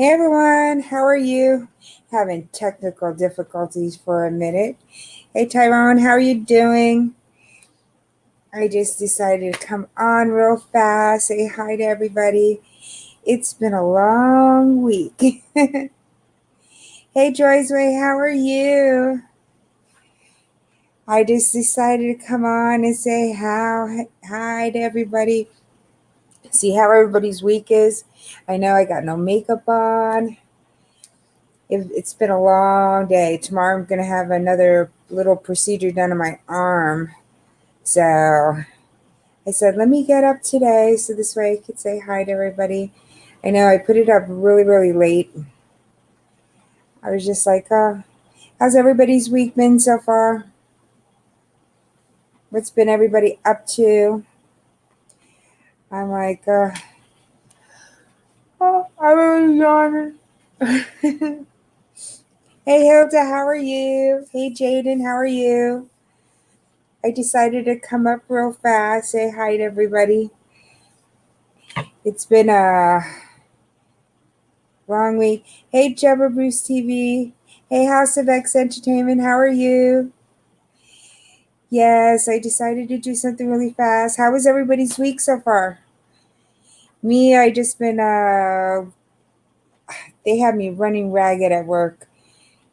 Hey everyone, how are you? Having technical difficulties for a minute. Hey Tyrone, how are you doing? I just decided to come on real fast, say hi to everybody. It's been a long week. Hey Joyceway, how are you? I just decided to come on and say hi to everybody. See how everybody's week is. I know I got no makeup on. It's been a long day. Tomorrow I'm going to have another little procedure done on my arm. So I said, let me get up today so this way I could say hi to everybody. I know I put it up really, really late. I was just like, oh, how's everybody's week been so far? What's been everybody up to? I'm like, oh, I'm really yawning. Hey Hilda, how are you? Hey Jaden, how are you? I decided to come up real fast, say hi to everybody. It's been a long week. Hey, Jebba Bruce TV. Hey, House of X Entertainment. How are you? Yes, I decided to do something really fast. How was everybody's week so far? Me, I just been, they have me running ragged at work.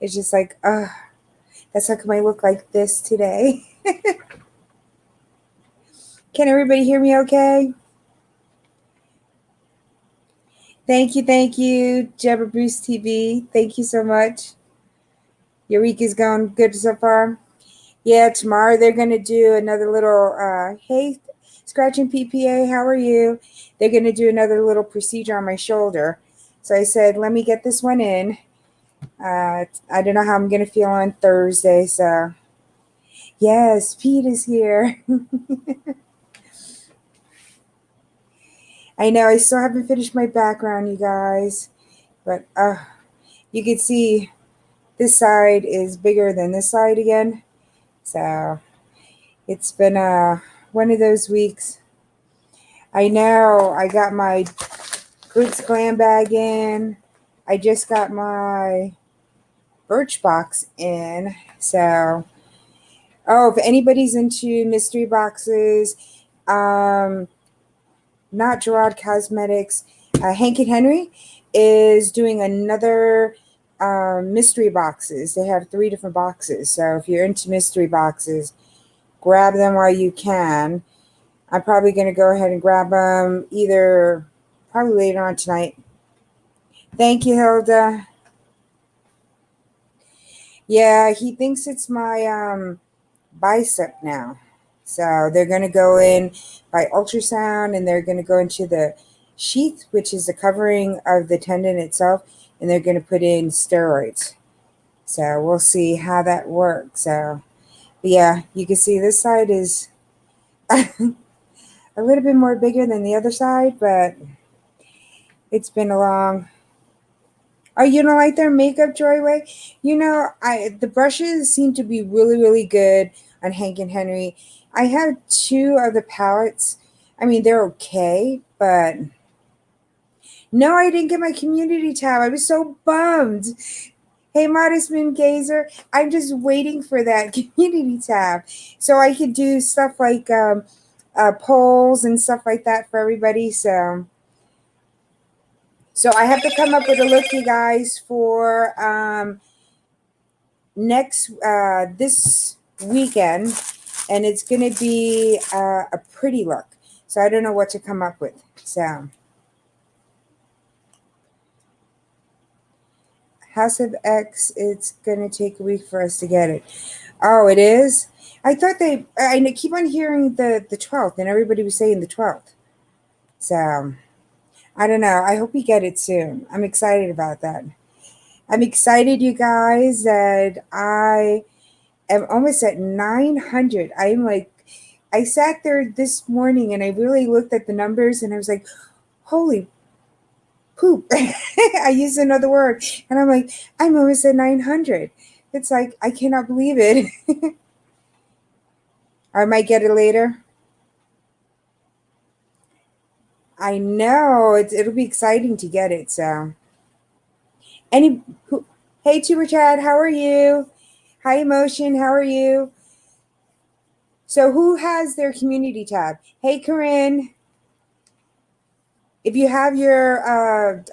It's just like, that's how come I look like this today. Can everybody hear me okay? Thank you, Jebba Bruce TV. Thank you so much. Your week is going good so far? Yeah, tomorrow they're going to do another little, hey, Scratching PPA, how are you? They're going to do another little procedure on my shoulder. So I said, let me get this one in. I don't know how I'm going to feel on Thursday. So, yes, Pete is here. I know I still haven't finished my background, you guys. But you can see this side is bigger than this side again. So it's been one of those weeks. I know I got my Goods Glam bag in. I just got my Birchbox in. So, oh, if anybody's into mystery boxes, um, not Gerard Cosmetics, Hank and Henry is doing another mystery boxes. They have 3 different boxes. So if you're into mystery boxes, grab them while you can. I'm probably going to go ahead and grab them either probably later on tonight. Thank you, Hilda. Yeah, he thinks it's my bicep now. So they're going to go in by ultrasound and they're going to go into the sheath, which is the covering of the tendon itself, and they're going to put in steroids. So we'll see how that works. So, but yeah, you can see this side is a little bit more bigger than the other side, but it's been a long. Oh, you don't like their makeup, Joyway? The brushes seem to be really, really good on Hank and Henry. I have 2 of the palettes. I mean, they're okay, but no, I didn't get my community tab. I was so bummed. Hey, Modest Moon Gazer, I'm just waiting for that community tab so I could do stuff like polls and stuff like that for everybody. So I have to come up with a look, you guys, for next this weekend, and it's going to be a pretty look. So I don't know what to come up with. So House of X, it's going to take a week for us to get it. Oh, it is? I thought I keep on hearing the 12th, and everybody was saying the 12th. So I don't know. I hope we get it soon. I'm excited about that. I'm excited, you guys, that I am almost at 900. I'm like, I sat there this morning and I really looked at the numbers and I was like, holy poop. I used another word. And I'm like, I'm almost at 900. It's like, I cannot believe it. I might get it later. I know. It'll be exciting to get it. So Any who, hey Tuber Chad, how are you? Hi Emotion, how are you? So who has their community tab? Hey Corinne, if you have your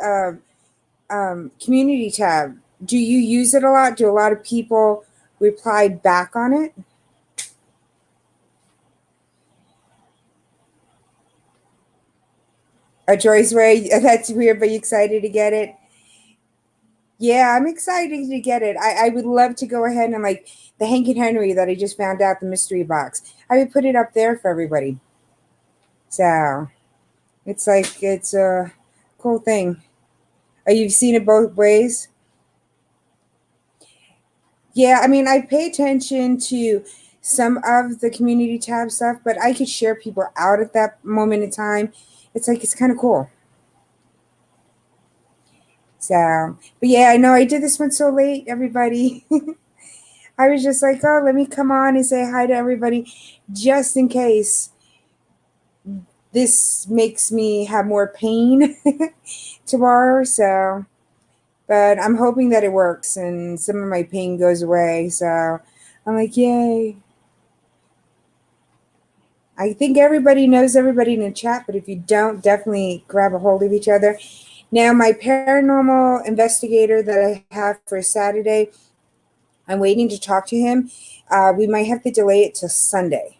community tab, do you use it a lot? Do a lot of people reply back on it? A Joyce Way, that's weird, but you excited to get it? Yeah, I'm excited to get it. I would love to go ahead and like the Hank and Henry that I just found out, the mystery box. I would put it up there for everybody. So it's like it's a cool thing. You've seen it both ways? Yeah, I mean, I pay attention to some of the community tab stuff, but I could share people out at that moment in time. It's like it's kind of cool. So, but yeah, I know I did this one so late, everybody. I was just like, oh, let me come on and say hi to everybody just in case this makes me have more pain tomorrow. So, but I'm hoping that it works and some of my pain goes away. So I'm like, yay. I think everybody knows everybody in the chat, but if you don't, definitely grab a hold of each other. Now, my paranormal investigator that I have for Saturday, I'm waiting to talk to him. We might have to delay it till Sunday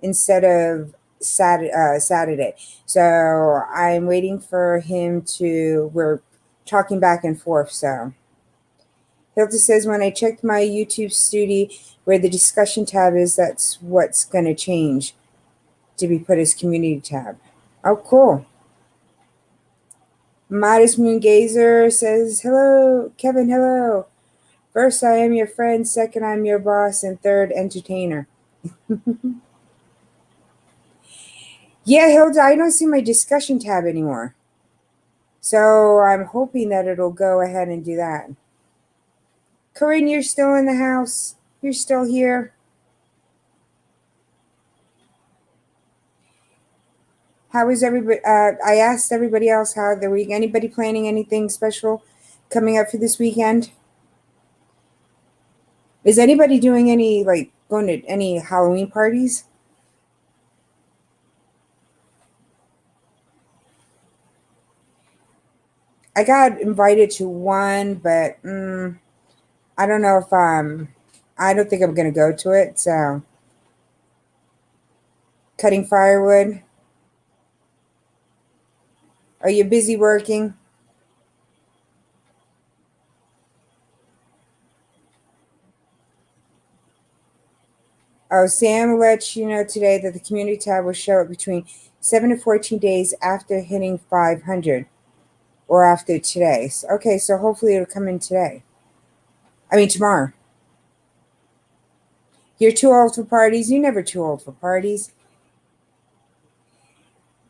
instead of Saturday. So I'm waiting for him to, we're talking back and forth. So Hilda says, when I checked my YouTube studio where the discussion tab is, that's what's going to change to be put as community tab. Oh, cool. Modest Moon Gazer says, hello, Kevin, hello. First, I am your friend. Second, I'm your boss. And third, entertainer. Yeah, Hilda, I don't see my discussion tab anymore. So I'm hoping that it'll go ahead and do that. Corinne, you're still in the house. You're still here. How is everybody? I asked everybody else how the week. Anybody planning anything special coming up for this weekend? Is anybody doing any, like, going to any Halloween parties? I got invited to one, but I don't know if I don't think I'm gonna go to it. So cutting firewood. Are you busy working? Oh, Sam let you know today that the community tab will show up between 7 to 14 days after hitting 500 or after today. Okay, so hopefully it'll come in today. I mean, tomorrow. You're too old for parties. You're never too old for parties.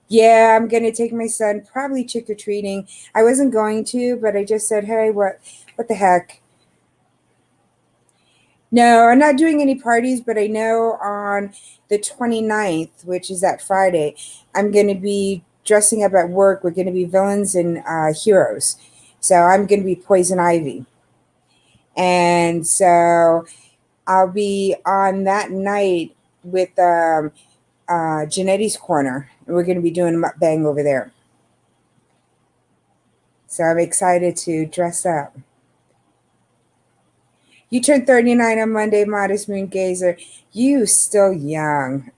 Yeah, I'm gonna take my son probably trick or treating. I wasn't going to, but I just said, hey, what the heck? No, I'm not doing any parties, but I know on the 29th, which is that Friday, I'm going to be dressing up at work. We're going to be villains and heroes. So I'm going to be Poison Ivy. And so I'll be on that night with Janetti's Corner. And we're going to be doing a mukbang over there. So I'm excited to dress up. You turned 39 on Monday, Modest Moon Gazer. You still young.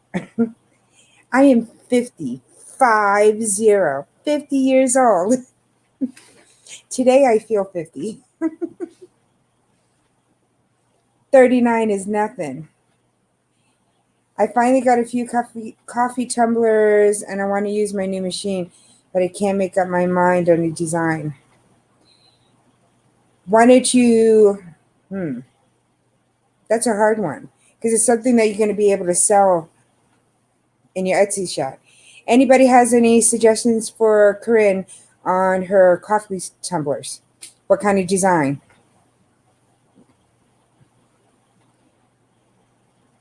I am 50, 50 years old. Today I feel 50. 39 is nothing. I finally got a few coffee tumblers and I want to use my new machine, but I can't make up my mind on the design. Why don't you? That's a hard one because it's something that you're going to be able to sell in your Etsy shop. Anybody has any suggestions for Corinne on her coffee tumblers? What kind of design?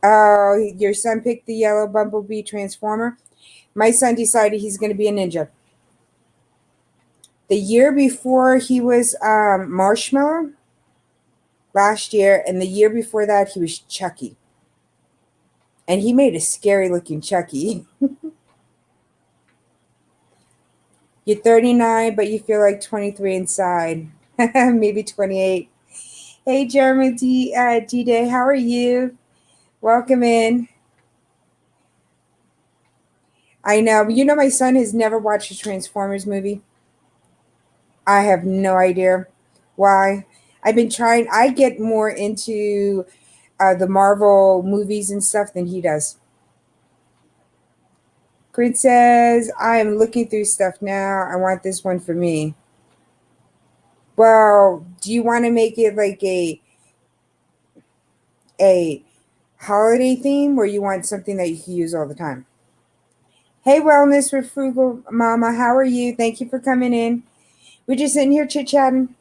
Oh, your son picked the yellow bumblebee transformer. My son decided he's going to be a ninja. The year before he was Marshmallow last year, and the year before that he was Chucky. And he made a scary looking Chucky. You're 39, but you feel like 23 inside. Maybe 28. Hey, Jeremy D-Day, how are you? Welcome in. I know. You know, my son has never watched a Transformers movie. I have no idea why. I've been trying. I get more into the Marvel movies and stuff than he does. Chris says, I am looking through stuff now. I want this one for me. Well, do you want to make it like a holiday theme, or you want something that you can use all the time? Hey, Wellness with Frugal Mama, how are you? Thank you for coming in. We're just sitting here chit-chatting.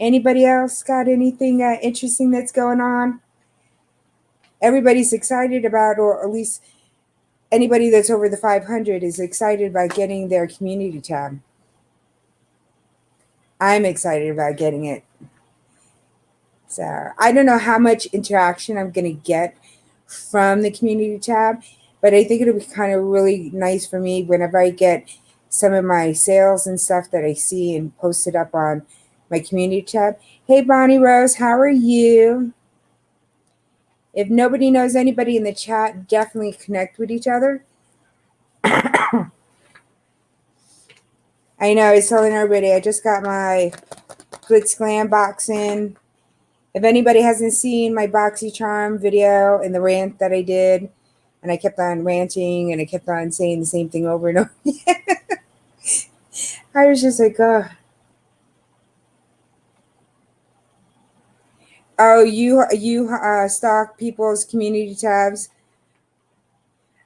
Anybody else got anything interesting that's going on? Everybody's excited about, or at least anybody that's over the 500 is excited about getting their community tab. I'm excited about getting it. So I don't know how much interaction I'm going to get from the community tab, but I think it'll be kind of really nice for me whenever I get some of my sales and stuff that I see and post it up on my community tab. Hey, Bonnie Rose, how are you? If nobody knows anybody in the chat, definitely connect with each other. I know, I was telling everybody, I just got my Glitz Glam box in. If anybody hasn't seen my BoxyCharm video and the rant that I did, and I kept on ranting and I kept on saying the same thing over and over again, I was just like, oh. Oh, you stalk people's community tabs?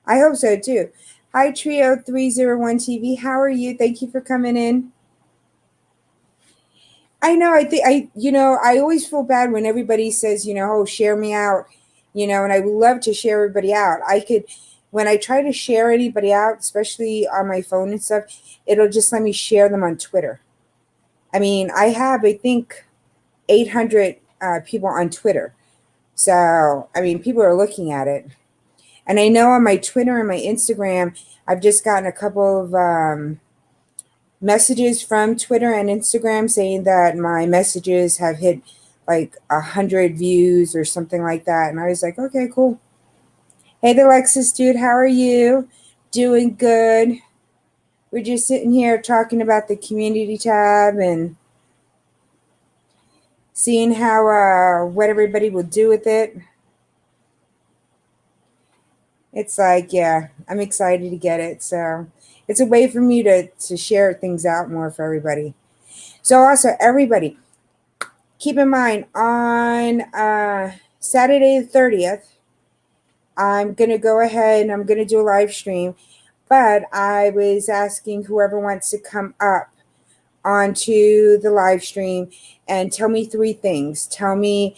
I hope so too. Hi, Trio 301 TV. How are you? Thank you for coming in. I know. I always feel bad when everybody says, oh, share me out, and I would love to share everybody out. When I try to share anybody out, especially on my phone and stuff, it'll just let me share them on Twitter. I mean, I have, I think, 800 people on Twitter. So, I mean, people are looking at it. And I know on my Twitter and my Instagram, I've just gotten a couple of messages from Twitter and Instagram saying that my messages have hit like 100 views or something like that. And I was like, okay, cool. Hey, the Lexus dude, how are you? Doing good. We're just sitting here talking about the community tab and seeing how what everybody will do with it. It's like, yeah, I'm excited to get it. So it's a way for me to share things out more for everybody. So also, everybody, keep in mind, on Saturday the 30th, I'm going to go ahead and I'm going to do a live stream. But I was asking whoever wants to come up onto the live stream and tell me 3 things. Tell me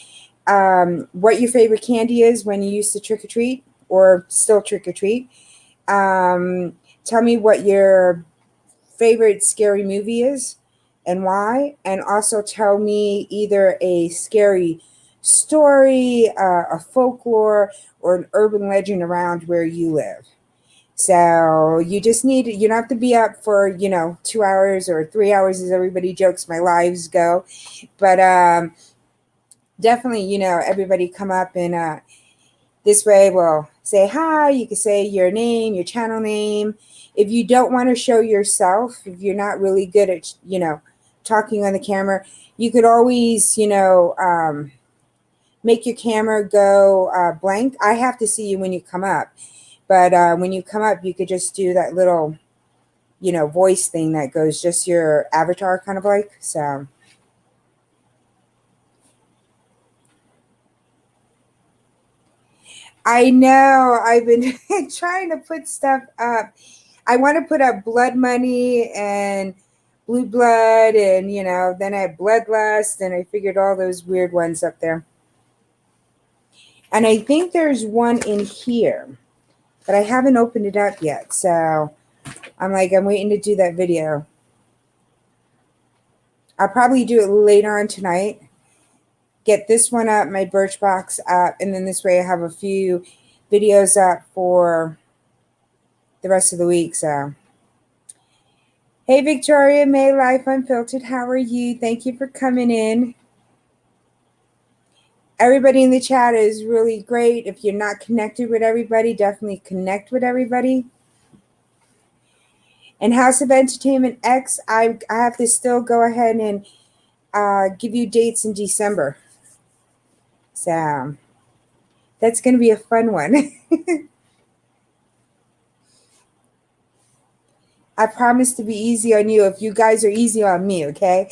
what your favorite candy is when you used to trick-or-treat or still trick-or-treat. Tell me what your favorite scary movie is and why. And also tell me either a scary story, a folklore, or an urban legend around where you live. So you don't have to be up for, 2 hours or 3 hours as everybody jokes my lives go. But definitely, everybody come up and this way we'll say hi. You can say your name, your channel name. If you don't want to show yourself, if you're not really good at, talking on the camera, you could always, make your camera go blank. I have to see you when you come up. But when you come up, you could just do that little, voice thing that goes just your avatar kind of like. So I know I've been trying to put stuff up. I want to put up Blood Money and Blue Blood and, then I have Bloodlust and I figured all those weird ones up there. And I think there's one in here, but I haven't opened it up yet. So I'm waiting to do that video. I'll probably do it later on tonight. Get this one up, my Birchbox up, and then this way I have a few videos up for the rest of the week. So, hey, Victoria May Life Unfiltered, how are you? Thank you for coming in. Everybody in the chat is really great. If you're not connected with everybody, definitely connect with everybody. And House of Entertainment X, I have to still go ahead and give you dates in December. So that's going to be a fun one. I promise to be easy on you if you guys are easy on me, okay?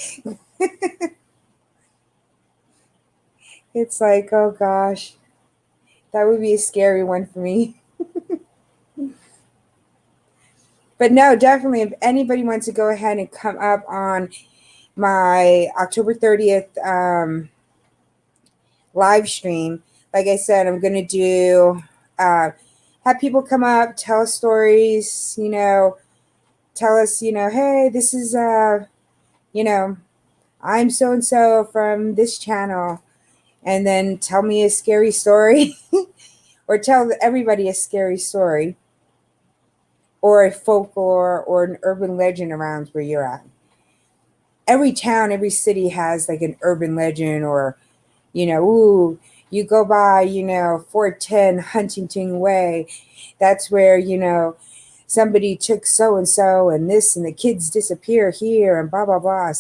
It's like, oh gosh, that would be a scary one for me. But no, definitely, if anybody wants to go ahead and come up on my October 30th live stream, like I said, I'm going to do, have people come up, tell stories, tell us, hey, this is, I'm so-and-so from this channel. And then tell me a scary story or tell everybody a scary story or a folklore or an urban legend around where you're at. Every town, every city has like an urban legend or, ooh, you go by, 410 Huntington Way. That's where, somebody took so-and-so and this and the kids disappear here and blah, blah, blah.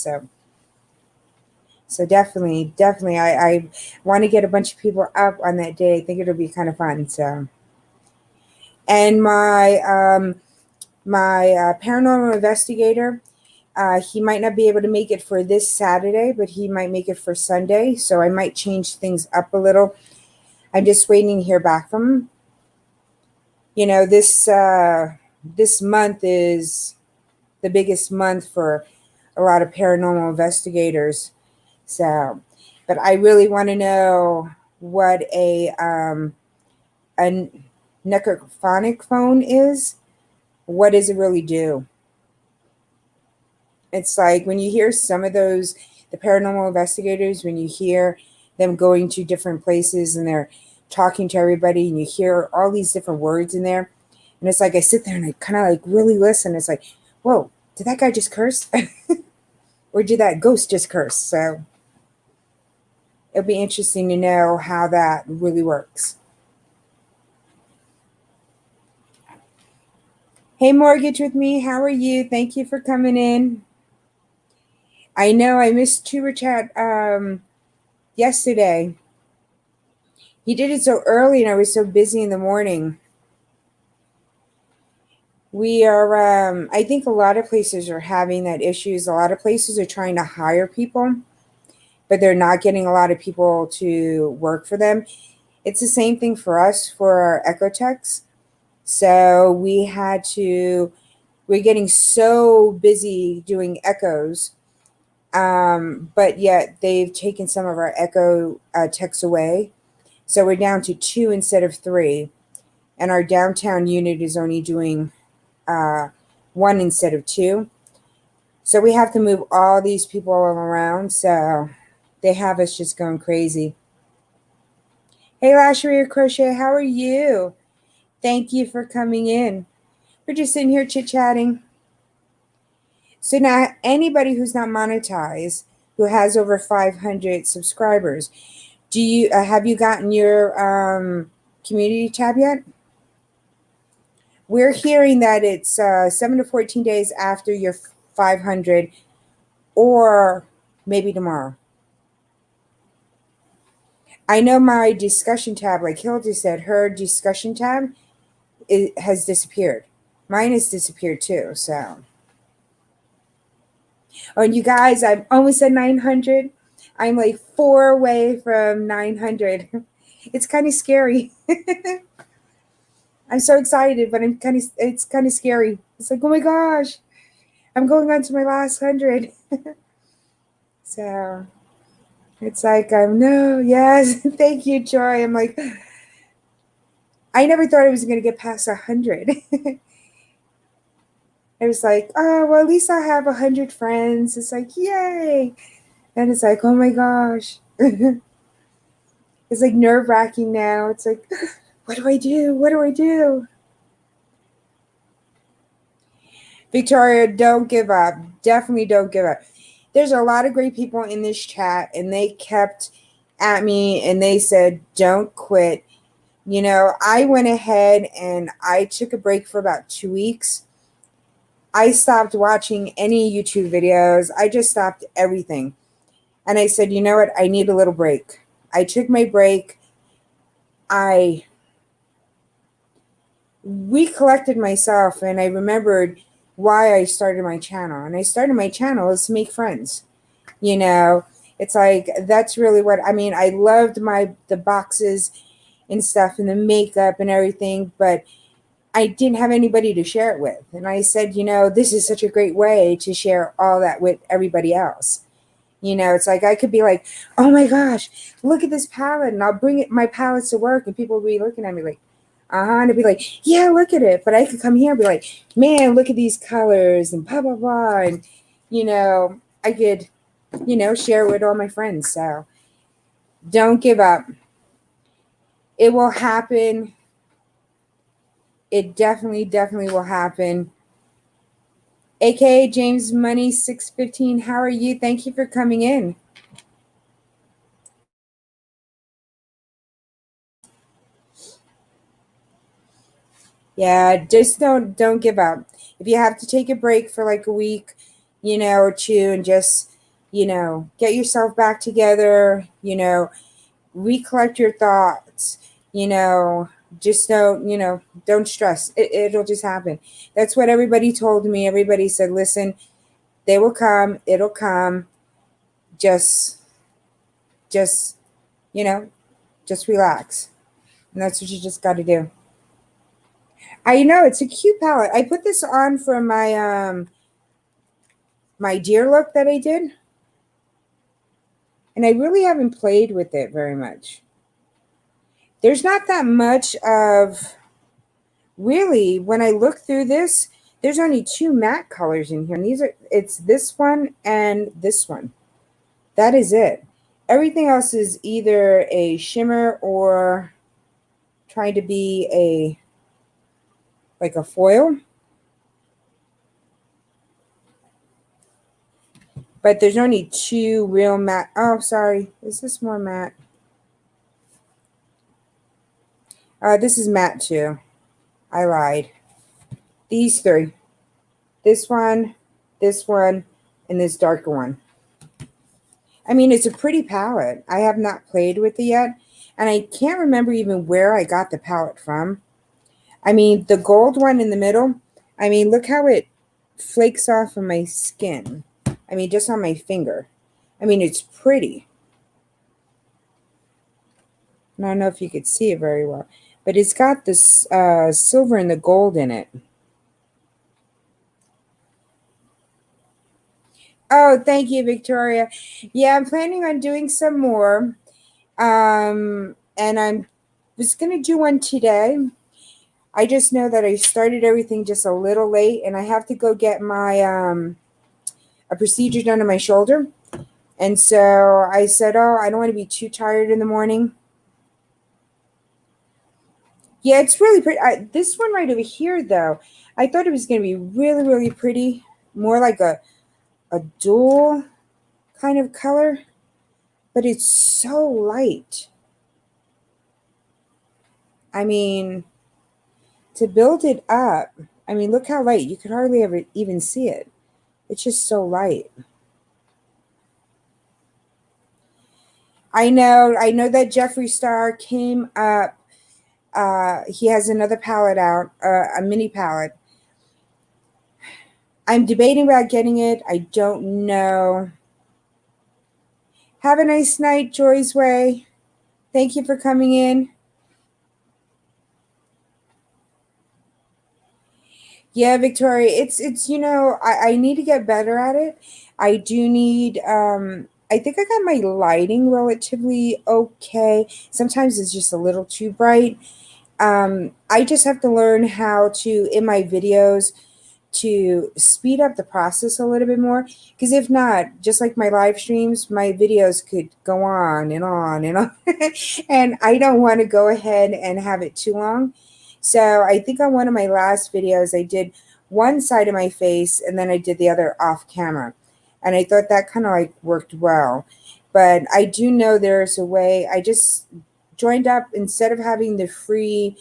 So definitely, I want to get a bunch of people up on that day. I think it'll be kind of fun. So, and my paranormal investigator, he might not be able to make it for this Saturday, but he might make it for Sunday. So I might change things up a little. I'm just waiting to hear back from him. This month is the biggest month for a lot of paranormal investigators. So, but I really want to know what a necrophonic phone is. What does it really do? It's like when you hear some of the paranormal investigators, when you hear them going to different places and they're talking to everybody and you hear all these different words in there. And it's like I sit there and I kind of like really listen. It's like, whoa, did that guy just curse? Or did that ghost just curse? So it'll be interesting to know how that really works. Hey, Mortgage with Me, how are you? Thank you for coming in. I know I missed Tuber Chat yesterday. He did it so early and I was so busy in the morning. We are, I think a lot of places are having that issues. A lot of places are trying to hire people, but they're not getting a lot of people to work for them. It's the same thing for us for our echo techs. So we're getting so busy doing echoes, but yet they've taken some of our echo techs away. So we're down to 2 instead of 3. And our downtown unit is only doing 1 instead of 2. So we have to move all these people all around. So they have us just going crazy. Hey, Lasheria Crochet, how are you? Thank you for coming in. We're just sitting here chit-chatting. So now anybody who's not monetized, who has over 500 subscribers, do you have you gotten your community tab yet? We're hearing that it's 7 to 14 days after your 500 or maybe tomorrow. I know my discussion tab, like Hilda said, her discussion tab has disappeared. Mine has disappeared too, so. Oh, and you guys, I'm almost at 900. I'm like 4 away from 900. It's kind of scary. I'm so excited, but it's kind of scary. It's like, oh my gosh, I'm going on to my last 100. So it's like, no, yes, thank you, Joy. I'm like, I never thought I was going to get past 100. I was like, oh, well, at least I have 100 friends. It's like, yay. And it's like, oh my gosh. It's like nerve wracking now. It's like, what do I do? What do I do? Victoria, don't give up. Definitely don't give up. There's a lot of great people in this chat, and they kept at me and they said, don't quit. You know, I went ahead and I took a break for about 2 weeks. I stopped watching any YouTube videos. I just stopped everything. And I said, you know what? I need a little break. I took my break. I recollected myself and I remembered why I started my channel. And I started my channel is to make friends. You know, it's like that's really what I mean. I loved the boxes and stuff and the makeup and everything, but I didn't have anybody to share it with. And I said, you know, this is such a great way to share all that with everybody else. You know, it's like I could be like, oh my gosh, look at this palette, and I'll bring my palettes to work, and people will be looking at me like, and I'd be like, yeah, look at it. But I could come here and be like, man, look at these colors and blah blah blah, and you know, I could, you know, share with all my friends. So don't give up. It will happen. It definitely will happen. AKA James Money 615. How are you? Thank you for coming in. Yeah, just don't give up. If you have to take a break for like a week, you know, or two and just, you know, get yourself back together, you know, recollect your thoughts, you know, just don't, you know, don't stress. It'll just happen. That's what everybody told me. Everybody said, listen, they will come, it'll come. Just just, you know, just relax. And that's what you just got to do. I know it's a cute palette. I put this on for my deer look that I did. And I really haven't played with it very much. There's not that much of really when I look through this, there's only two matte colors in here. And these are it's this one and this one. That is it. Everything else is either a shimmer or trying to be a like a foil. But there's only two real matte. Oh, sorry. Is this more matte? This is matte too. I lied. These three. This one, and this darker one. I mean, it's a pretty palette. I have not played with it yet. And I can't remember even where I got the palette from. I mean, the gold one in the middle. I mean, look how it flakes off of my skin. I mean, just on my finger. I mean, it's pretty. I don't know if you could see it very well. But it's got this silver and the gold in it. Oh, thank you, Victoria. Yeah, I'm planning on doing some more. And I'm was gonna do one today. I just know that I started everything just a little late, and I have to go get my a procedure done on my shoulder. And so I said, oh, I don't want to be too tired in the morning. Yeah, it's really pretty. This one right over here, though, I thought it was going to be really pretty, more like a dual kind of color, but it's so light. I mean, to build it up, I mean, look how light. You could hardly ever even see it. It's just so light. I know that Jeffree Star came up. He has another palette out, a mini palette. I'm debating about getting it. I don't know. Have a nice night, Joy's Way. Thank you for coming in. Yeah, Victoria, it's you know, I need to get better at it. I do need I think I got my lighting relatively okay. Sometimes it's just a little too bright. I just have to learn how to in my videos to speed up the process a little bit more. Because if not, just like my live streams, my videos could go on and on and on. And I don't want to go ahead and have it too long. So I think on one of my last videos, I did one side of my face and then I did the other off camera. And I thought that kind of like worked well. But I do know there's a way. I just joined up instead of having the free,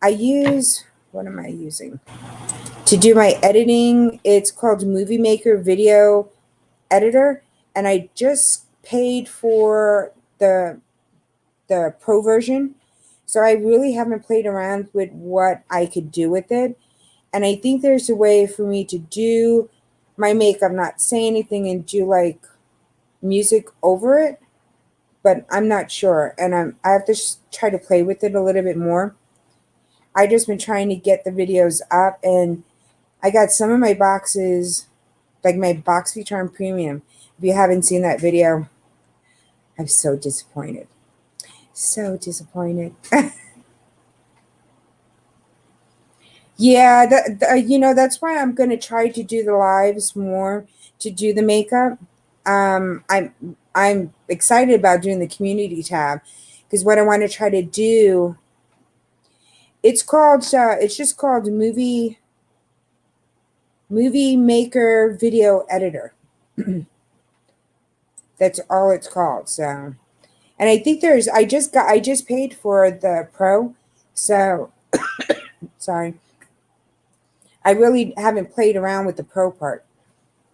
I use, what am I using? To do my editing, it's called Movie Maker Video Editor, and I just paid for the pro version. So I really haven't played around with what I could do with it. And I think there's a way for me to do my makeup, not say anything, and do like music over it, but I'm not sure. And I have to try to play with it a little bit more. I just been trying to get the videos up, and I got some of my boxes, like my Box Charm Premium. If you haven't seen that video, I'm so disappointed. So disappointed. Yeah, that's why I'm gonna try to do the lives more to do the makeup. I'm excited about doing the community tab because what I want to try to do, it's just called movie maker video editor. That's all it's called. So, and I think I just paid for the pro. So, sorry. I really haven't played around with the pro part.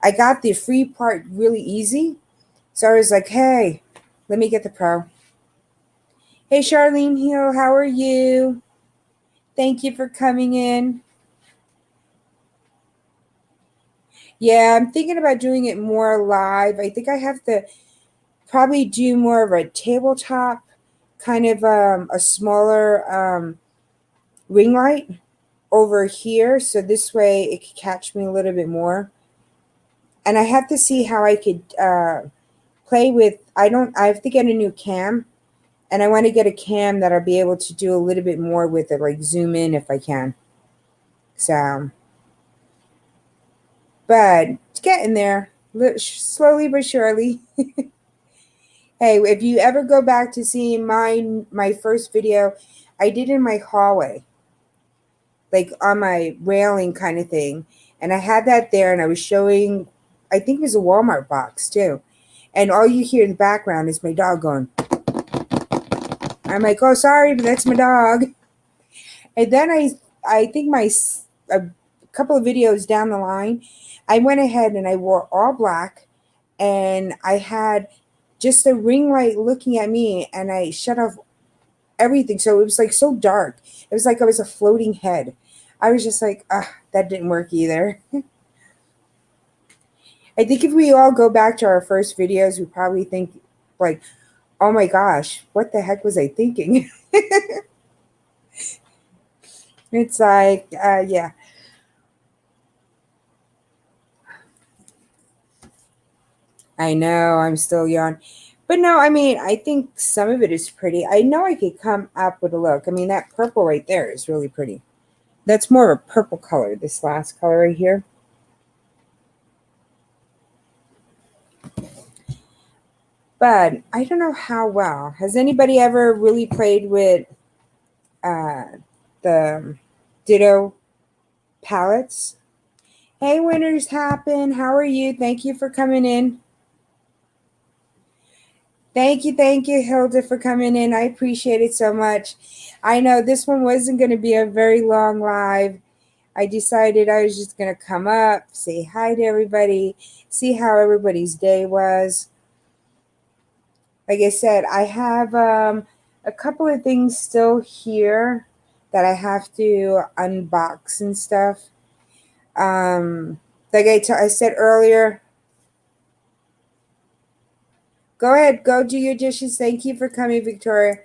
I got the free part really easy. So I was like, hey, let me get the pro. Hey, Charlene Hill, how are you? Thank you for coming in. Yeah, I'm thinking about doing it more live. I think I have to probably do more of a tabletop, kind of a smaller ring light over here. So this way it could catch me a little bit more. And I have to see how I could play with, I have to get a new cam. And I want to get a cam that I'll be able to do a little bit more with it, like zoom in if I can. So, but it's getting there, slowly but surely. Hey, if you ever go back to seeing my first video, I did in my hallway, like on my railing kind of thing. And I had that there and I was showing, I think it was a Walmart box too. And all you hear in the background is my dog going. I'm like, oh, sorry, but that's my dog. And then I think a couple of videos down the line, I went ahead and I wore all black, and I had just a ring light looking at me, and I shut off everything. So it was like so dark. It was like I was a floating head. I was just like, that didn't work either. I think if we all go back to our first videos, we probably think like, oh my gosh, what the heck was I thinking? It's like, yeah. I know, I'm still young. But no, I mean, I think some of it is pretty. I know I could come up with a look. I mean, that purple right there is really pretty. That's more of a purple color, this last color right here. But I don't know how well. Has anybody ever really played with uh, the Ditto palettes? Hey, Winners Happen. How are you? Thank you for coming in. Thank you, Hilda, for coming in. I appreciate it so much. I know this one wasn't going to be a very long live. I decided I was just going to come up, say hi to everybody, see how everybody's day was. Like I said, I have a couple of things still here that I have to unbox and stuff. Like I said earlier, go ahead, go do your dishes. Thank you for coming, Victoria.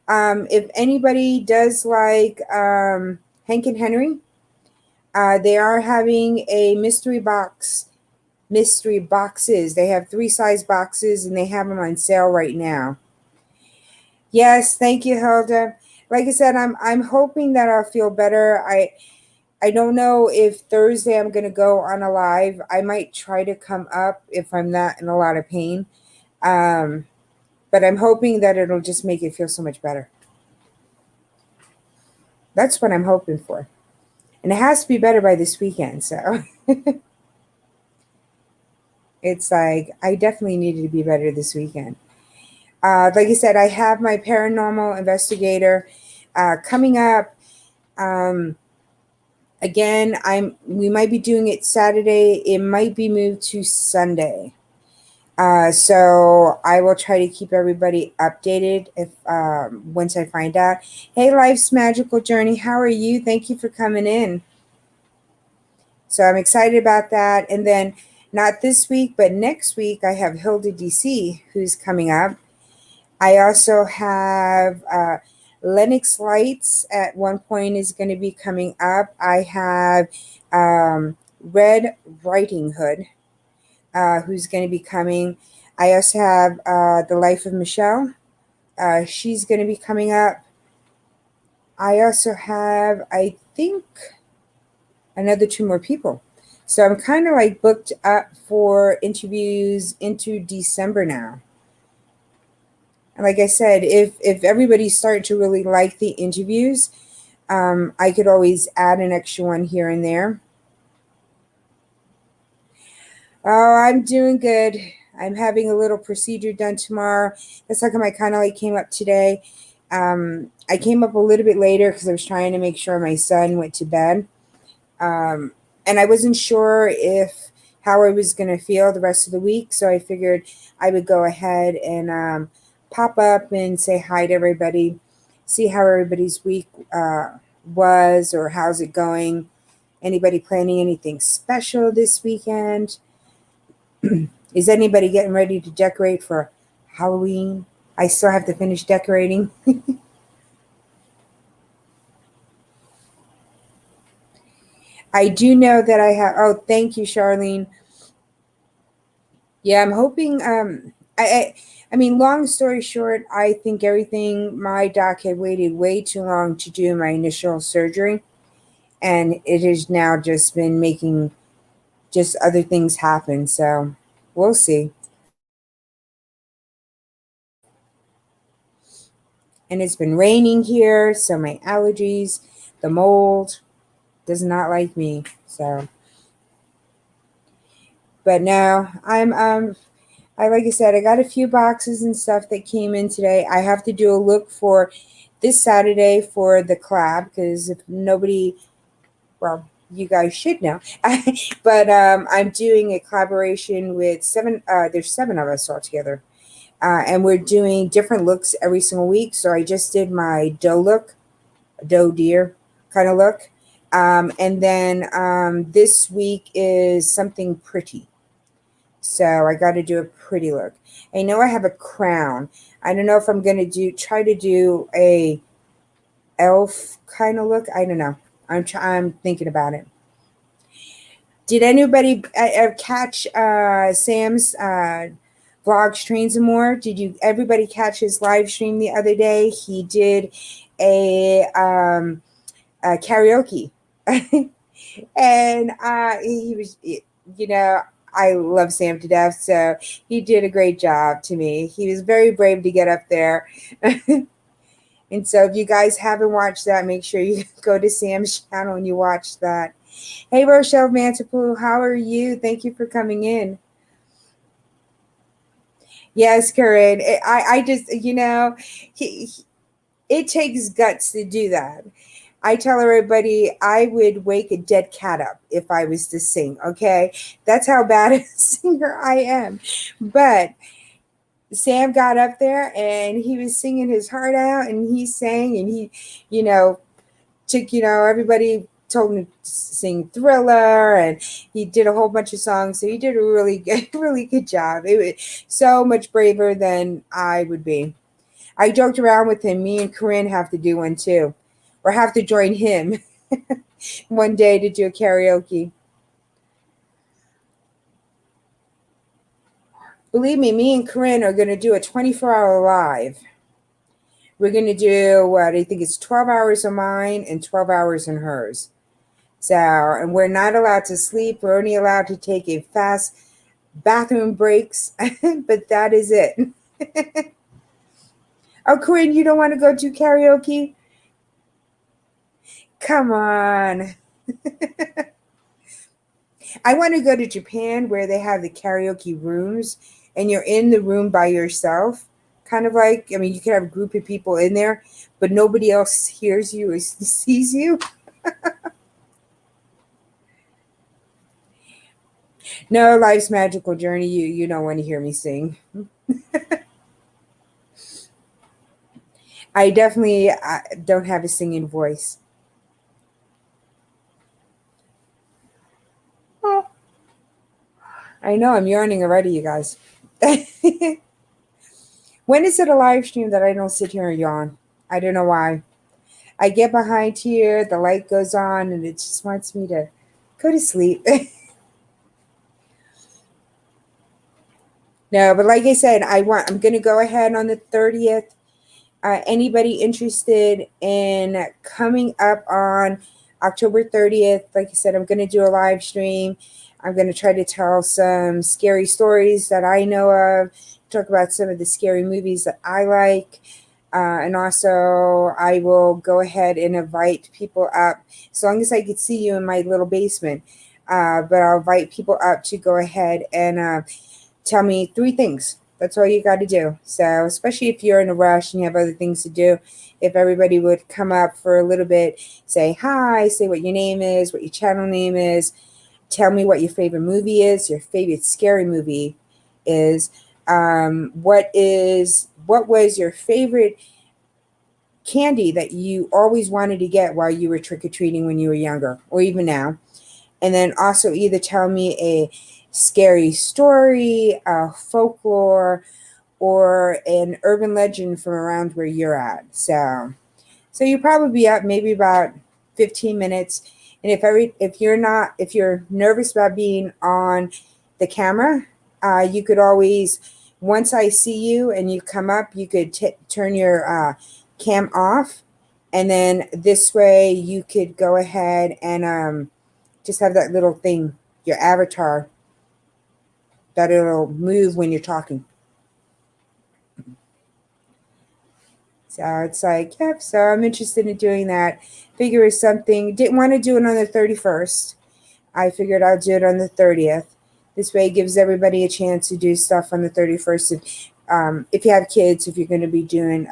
If anybody does like Hank and Henry, they are having a mystery boxes. They have 3 size boxes and they have them on sale right now. Yes, thank you, Hilda. Like I said, I'm hoping that I'll feel better. I don't know if Thursday I'm going to go on a live. I might try to come up if I'm not in a lot of pain. Um, but I'm hoping that it'll just make it feel so much better. That's what I'm hoping for. And it has to be better by this weekend. So it's like, I definitely needed to be better this weekend. Like I said, I have my paranormal investigator coming up. Um, Again, we might be doing it Saturday. It might be moved to Sunday. So I will try to keep everybody updated if once I find out. Hey, life's magical journey. How are you? Thank you for coming in. So I'm excited about that. And then not this week, but next week I have Hilda DC who's coming up. I also have Lennox Lights at one point is going to be coming up. I have Red Riding Hood who's going to be coming. I also have The Life of Michelle. She's going to be coming up. I also have, I think, another two more people. So I'm kind of like booked up for interviews into December now. And like I said, if everybody started to really like the interviews, I could always add an extra one here and there. Oh, I'm doing good. I'm having a little procedure done tomorrow. That's how come I kind of like came up today. I came up a little bit later because I was trying to make sure my son went to bed. Um, and I wasn't sure if how I was going to feel the rest of the week. So I figured I would go ahead and pop up and say hi to everybody, see how everybody's week was or how's it going. Anybody planning anything special this weekend? Is anybody getting ready to decorate for Halloween? I still have to finish decorating. I do know that I have. Oh, thank you, Charlene. Yeah, I'm hoping. I mean, long story short, I think everything. My doc had waited way too long to do my initial surgery, and it has now just been making just other things happen. So we'll see. And it's been raining here, so my allergies, the mold, does not like me. So, but no, I like I said, I got a few boxes and stuff that came in today. I have to do a look for this Saturday for the collab because if nobody, well, you guys should know, but I'm doing a collaboration with seven. There's seven of us all together, and we're doing different looks every single week. So I just did my doe look, doe deer kind of look, and then this week is something pretty. So I got to do a pretty look. I know I have a crown. I don't know if I'm gonna try to do a elf kind of look. I don't know. I'm thinking about it. Did anybody catch Sam's vlog streams and more? Did you everybody catch his live stream the other day? He did a karaoke, and he was, you know, I love Sam to death, so he did a great job to me. He was very brave to get up there. And so if you guys haven't watched that, make sure you go to Sam's channel and you watch that. Hey, Rochelle Mantipoo, how are you? Thank you for coming in. Yes, Corinne. I just, it takes guts to do that. I tell everybody I would wake a dead cat up if I was to sing, okay? That's how bad a singer I am. But Sam got up there and he was singing his heart out and he sang and he, you know, took, everybody told him to sing Thriller and he did a whole bunch of songs. So he did a really good, really good job. It was so much braver than I would be. I joked around with him. Me and Corinne have to do one too, or have to join him one day to do a karaoke. Believe me and Corinne are going to do a 24-hour live. We're going to do what I think it's 12 hours of mine and 12 hours in hers. So, and we're not allowed to sleep. We're only allowed to take a fast bathroom breaks, but that is it. Oh, Corinne, you don't want to go to karaoke? Come on. I want to go to Japan where they have the karaoke rooms and you're in the room by yourself. Kind of like, I mean, you can have a group of people in there, but nobody else hears you or sees you. No, life's magical journey. You don't want to hear me sing. I definitely don't have a singing voice. Oh, I know I'm yawning already, you guys. When is it a live stream that I don't sit here and yawn? I don't know why. I get behind here, the light goes on, and it just wants me to go to sleep. No, but like I said, I'm gonna go ahead on the 30th. Anybody interested in coming up on October 30th? Like I said, I'm gonna do a live stream. I'm gonna try to tell some scary stories that I know of, talk about some of the scary movies that I like. And also, I will go ahead and invite people up as long as I can see you in my little basement. But I'll invite people up to go ahead and tell me three things. That's all you got to do. So, especially if you're in a rush and you have other things to do, if everybody would come up for a little bit, say hi, say what your name is, what your channel name is, tell me what your favorite movie is, your favorite scary movie is, what was your favorite candy that you always wanted to get while you were trick-or-treating when you were younger or even now. And then also either tell me a scary story, a folklore, or an urban legend from around where you're at. So you probably be up maybe about 15 minutes. And if you're nervous about being on the camera, you could always, once I see you and you come up, you could turn your cam off, and then this way you could go ahead and just have that little thing, your avatar, that it'll move when you're talking. So it's like, yep. So I'm interested in doing that. Figure is something. Didn't want to do it on the 31st. I figured I'll do it on the 30th. This way it gives everybody a chance to do stuff on the 31st. If you have kids, if you're going to be doing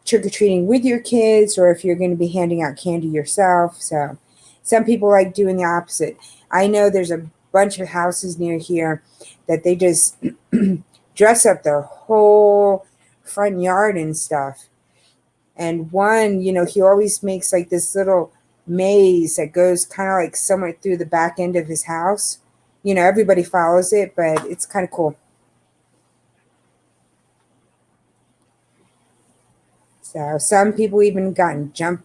trick-or-treating with your kids, or if you're going to be handing out candy yourself. So some people like doing the opposite. I know there's a bunch of houses near here that they just dress up their whole front yard and stuff. And one, he always makes like this little maze that goes kind of like somewhere through the back end of his house. Everybody follows it, but it's kind of cool. So some people even gotten jump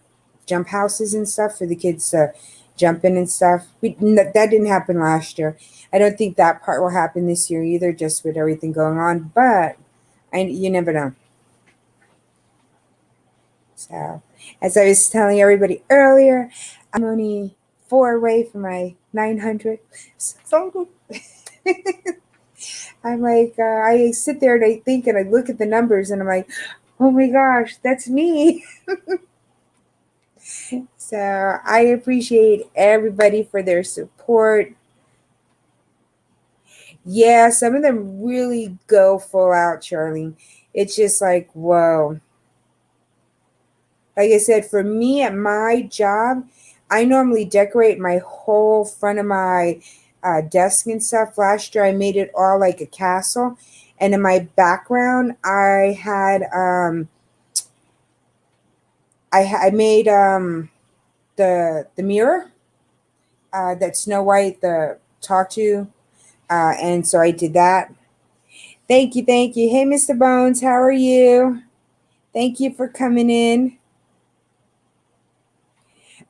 houses and stuff for the kids to jump in and stuff. That didn't happen last year. I don't think that part will happen this year either, just with everything going on. But you never know. So, as I was telling everybody earlier, I'm only 4 away from my 900. So I'm like, I sit there and I think and I look at the numbers and I'm like, oh my gosh, that's me. So I appreciate everybody for their support. Yeah, some of them really go full out, Charlene. It's just like, whoa. Like I said, for me at my job, I normally decorate my whole front of my desk and stuff. Last year, I made it all like a castle. And in my background, I had, I made the mirror that Snow White talked to. And so I did that. Thank you. Thank you. Hey, Mr. Bones, how are you? Thank you for coming in.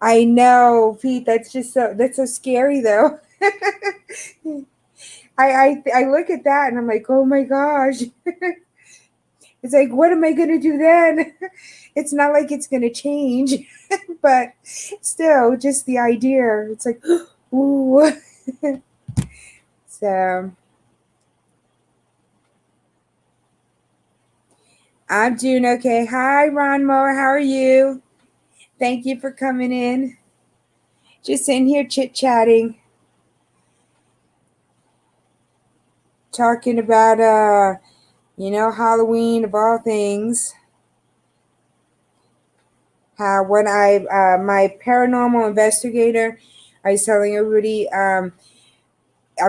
I know, Pete. That's so scary, though. I look at that and I'm like, oh my gosh. It's like, what am I going to do then? It's not like it's going to change, but still, just the idea. It's like, ooh. So I'm doing okay. Hi, Ron Moore. How are you? Thank you for coming in. Just in here chit chatting, talking about Halloween of all things. How when my paranormal investigator, I was telling everybody, I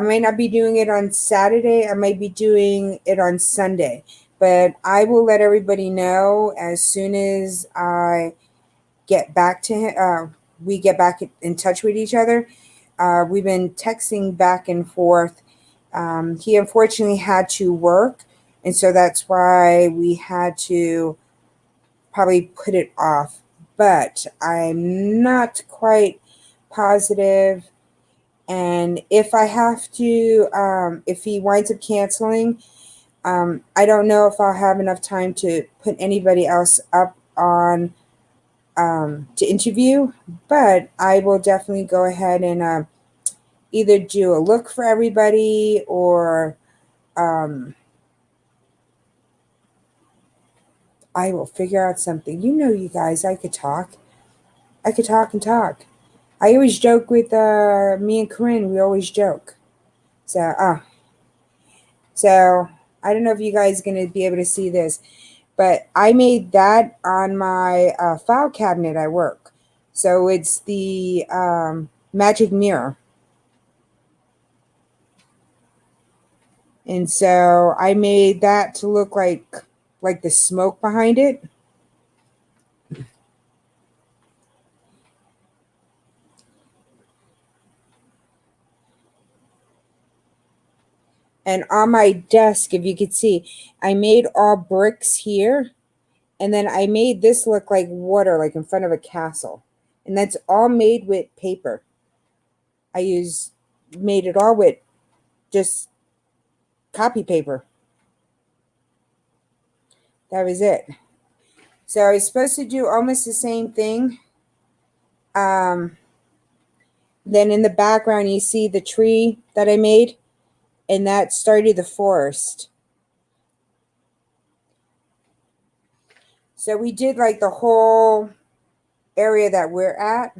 might not be doing it on Saturday. I might be doing it on Sunday, but I will let everybody know as soon as I get back to him. We get back in touch with each other. We've been texting back and forth. He unfortunately had to work, and so that's why we had to probably put it off. But I'm not quite positive. And if I have to, if he winds up canceling, I don't know if I'll have enough time to put anybody else up on to interview, but I will definitely go ahead and either do a look for everybody or I will figure out something. You guys, I could talk. I could talk and talk. I always joke with me and Corinne. We always joke. So I don't know if you guys are gonna be able to see this, but I made that on my file cabinet at work. So it's the magic mirror. And so I made that to look like the smoke behind it. And on my desk, if you could see, I made all bricks here. And then I made this look like water, like in front of a castle. And that's all made with paper. Made it all with just copy paper. That was it. So I was supposed to do almost the same thing. Um, then in the background, you see the tree that I made, and that started the forest. So we did like the whole area that we're at.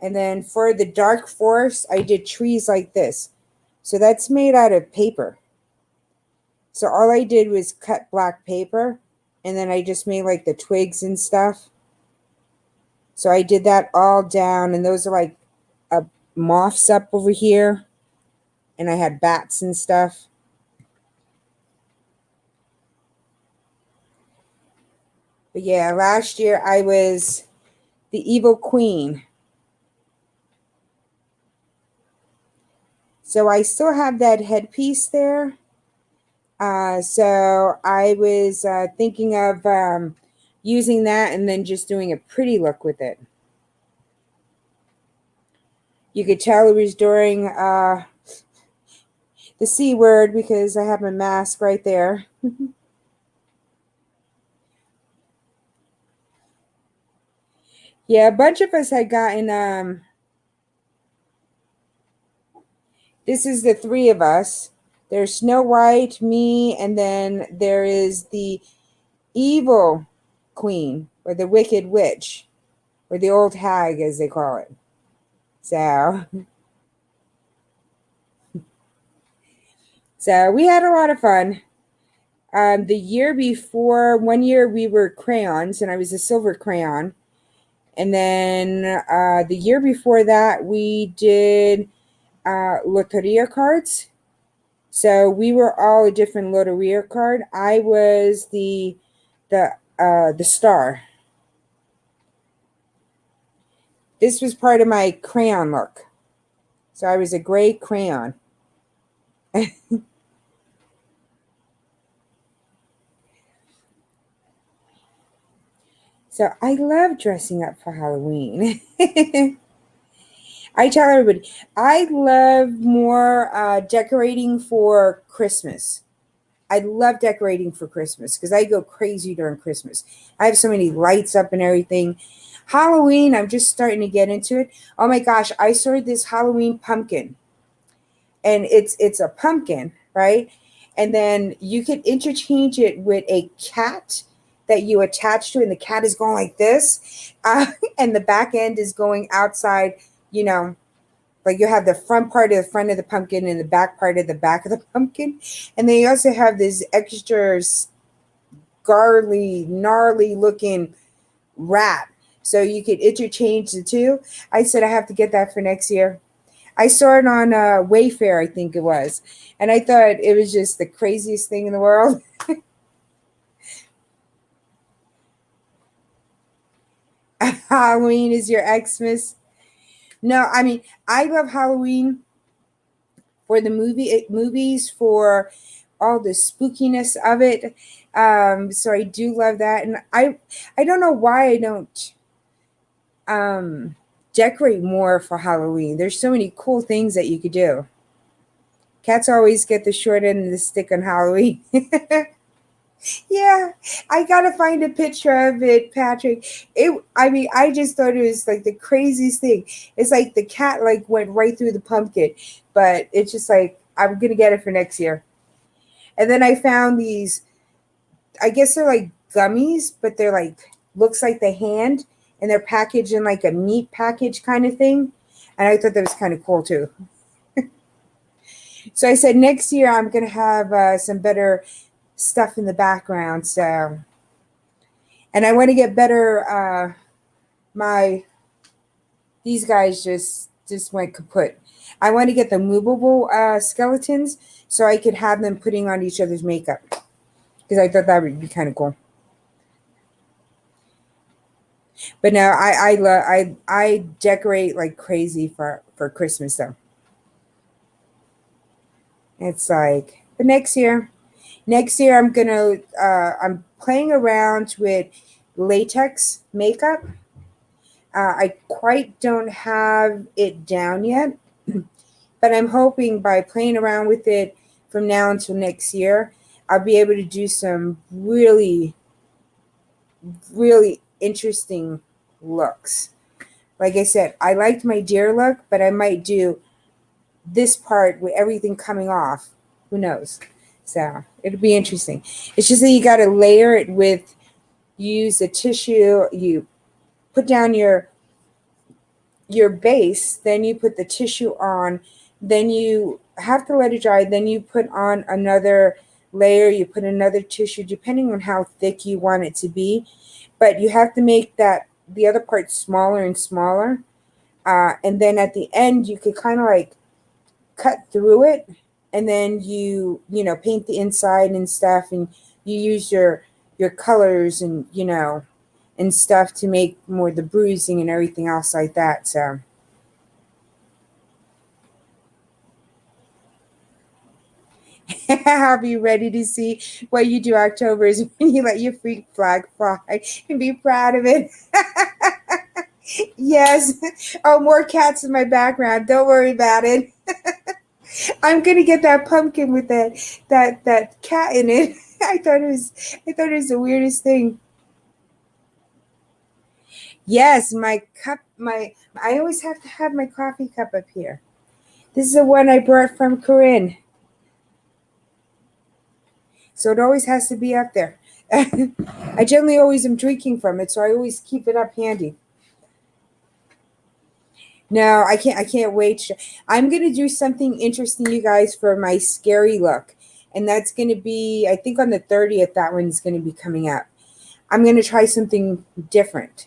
And then for the dark forest, I did trees like this. So that's made out of paper. So all I did was cut black paper, and then I just made like the twigs and stuff. So I did that all down, and those are like moths up over here, and I had bats and stuff. But yeah, last year I was the evil queen. So I still have that headpiece there. So I was thinking of using that and then just doing a pretty look with it. You could tell it was during the C word because I have my mask right there. Yeah, a bunch of us had gotten this is the three of us. There's Snow White, me, and then there is the evil queen or the wicked witch or the old hag as they call it. So so we had a lot of fun. The year before, one year we were crayons and I was a silver crayon. And then the year before that we did loteria cards. So we were all a different loteria card. I was the star. This was part of my crayon look. So I was a gray crayon. So I love dressing up for Halloween. I tell everybody, I love more decorating for Christmas. I love decorating for Christmas because I go crazy during Christmas. I have so many lights up and everything. Halloween, I'm just starting to get into it. Oh my gosh, I saw this Halloween pumpkin, and it's a pumpkin, right? And then you can interchange it with a cat that you attach to, and the cat is going like this, and the back end is going outside. You know, like you have the front part of the front of the pumpkin and the back part of the back of the pumpkin, and then you also have this extra scarly, gnarly looking rat. So you could interchange the two. I said I have to get that for next year. I saw it on Wayfair, I think it was, and I thought it was just the craziest thing in the world. Halloween is your Xmas. No, I mean I love Halloween for the movies, for all the spookiness of it. So I do love that, and I don't know why I don't um, decorate more for Halloween. There's so many cool things that you could do. Cats always get the short end of the stick on Halloween. Yeah, I gotta find a picture of it, Patrick. I mean, I just thought it was like the craziest thing. It's like the cat like went right through the pumpkin, but it's just like I'm gonna get it for next year. And then I found these. I guess they're like gummies, but they're like looks like the hand, and they're packaged in like a meat package kind of thing. And I thought that was kind of cool too. So I said next year I'm gonna have some better stuff in the background. So, and I want to get better. My These guys just went kaput. I want to get the movable skeletons so I could have them putting on each other's makeup because I thought that would be kind of cool. But no, I decorate like crazy for Christmas though. It's like, but next year I'm playing around with latex makeup. I quite don't have it down yet, but I'm hoping by playing around with it from now until next year, I'll be able to do some really, really interesting looks. Like I said, I liked my deer look, but I might do this part with everything coming off. Who knows? So it'll be interesting. It's just that you got to layer it with, use a tissue, you put down your base, then you put the tissue on, then you have to let it dry, then you put on another layer, you put another tissue, depending on how thick you want it to be. But you have to make that the other part smaller and smaller. And then at the end, you could kind of like cut through it, and then you paint the inside and stuff, and you use your colors and and stuff to make more the bruising and everything else like that. So I'll be ready to see what you do October is when you let your freak flag fly and be proud of it. Yes. Oh, more cats in my background. Don't worry about it. I'm gonna get that pumpkin with that cat in it. I thought it was the weirdest thing. Yes, my cup, my I always have to have my coffee cup up here. This is the one I brought from Corinne, so it always has to be up there. I generally always am drinking from it, so I always keep it up handy. No, I can't. I can't wait. I'm gonna do something interesting, you guys, for my scary look, and that's gonna be, I think, on the 30th. That one's gonna be coming out. I'm gonna try something different.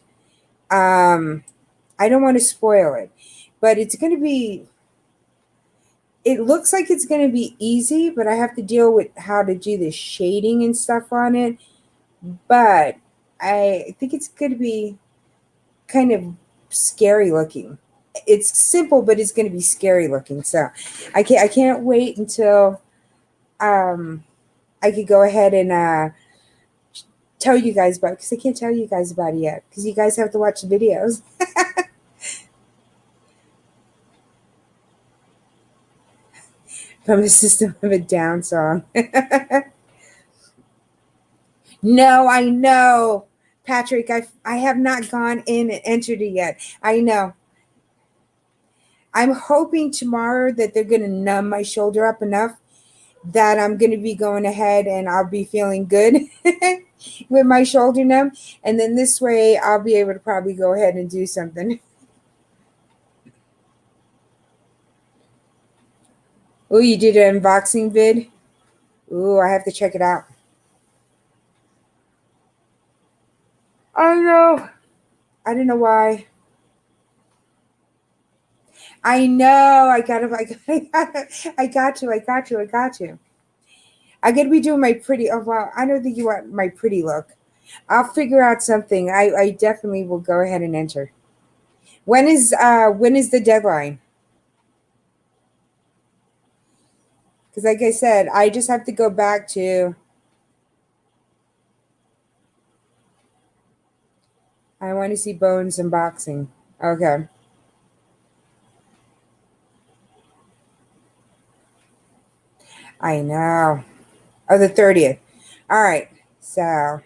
Um, I don't want to spoil it, but it's gonna be. It looks like it's gonna be easy, but I have to deal with how to do the shading and stuff on it. But I think it's gonna be kind of scary looking. It's simple, but it's going to be scary looking. So I can't wait until um, I could go ahead and tell you guys about it, because I can't tell you guys about it yet because you guys have to watch the videos. From the System of a Down song. No, I know. Patrick, I have not gone in and entered it yet. I know. I'm hoping tomorrow that they're going to numb my shoulder up enough that I'm going to be going ahead and I'll be feeling good with my shoulder numb. And then this way I'll be able to probably go ahead and do something. Oh, you did an unboxing vid? Ooh, I have to check it out. I know. I don't know why. I know. I got to. I got to. I got to. I got to be doing my pretty. Oh, well, I don't think you want my pretty look. I'll figure out something. I definitely will go ahead and enter. When is the deadline? Because like I said, I just have to go back to. I want to see Bones unboxing. Okay. I know. Oh, the 30th. All right. So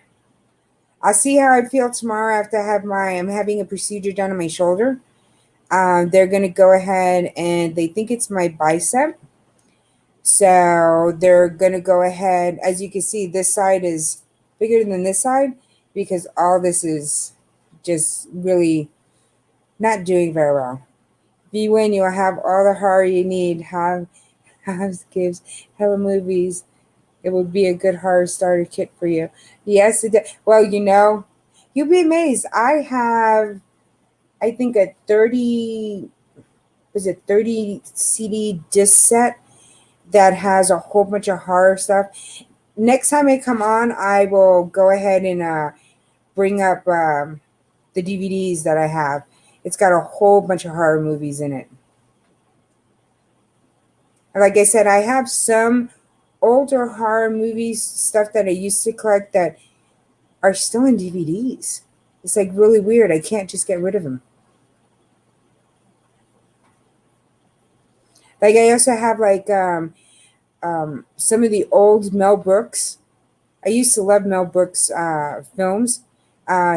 I'll see how I feel tomorrow after I'm having a procedure done on my shoulder. They're going to go ahead and they think it's my bicep. So they're going to go ahead. As you can see, this side is bigger than this side because all this is just really not doing very well. If you win, you'll have all the horror you need. Have gives, hella movies. It would be a good horror starter kit for you. Yes, it does. Well, you'll be amazed. I have, I think, a 30 CD disc set that has a whole bunch of horror stuff. Next time I come on, I will go ahead and bring up the DVDs that I have. It's got a whole bunch of horror movies in it. Like I said, I have some older horror movies, stuff that I used to collect that are still in DVDs. It's like really weird. I can't just get rid of them. Like I also have like some of the old Mel Brooks. I used to love Mel Brooks films.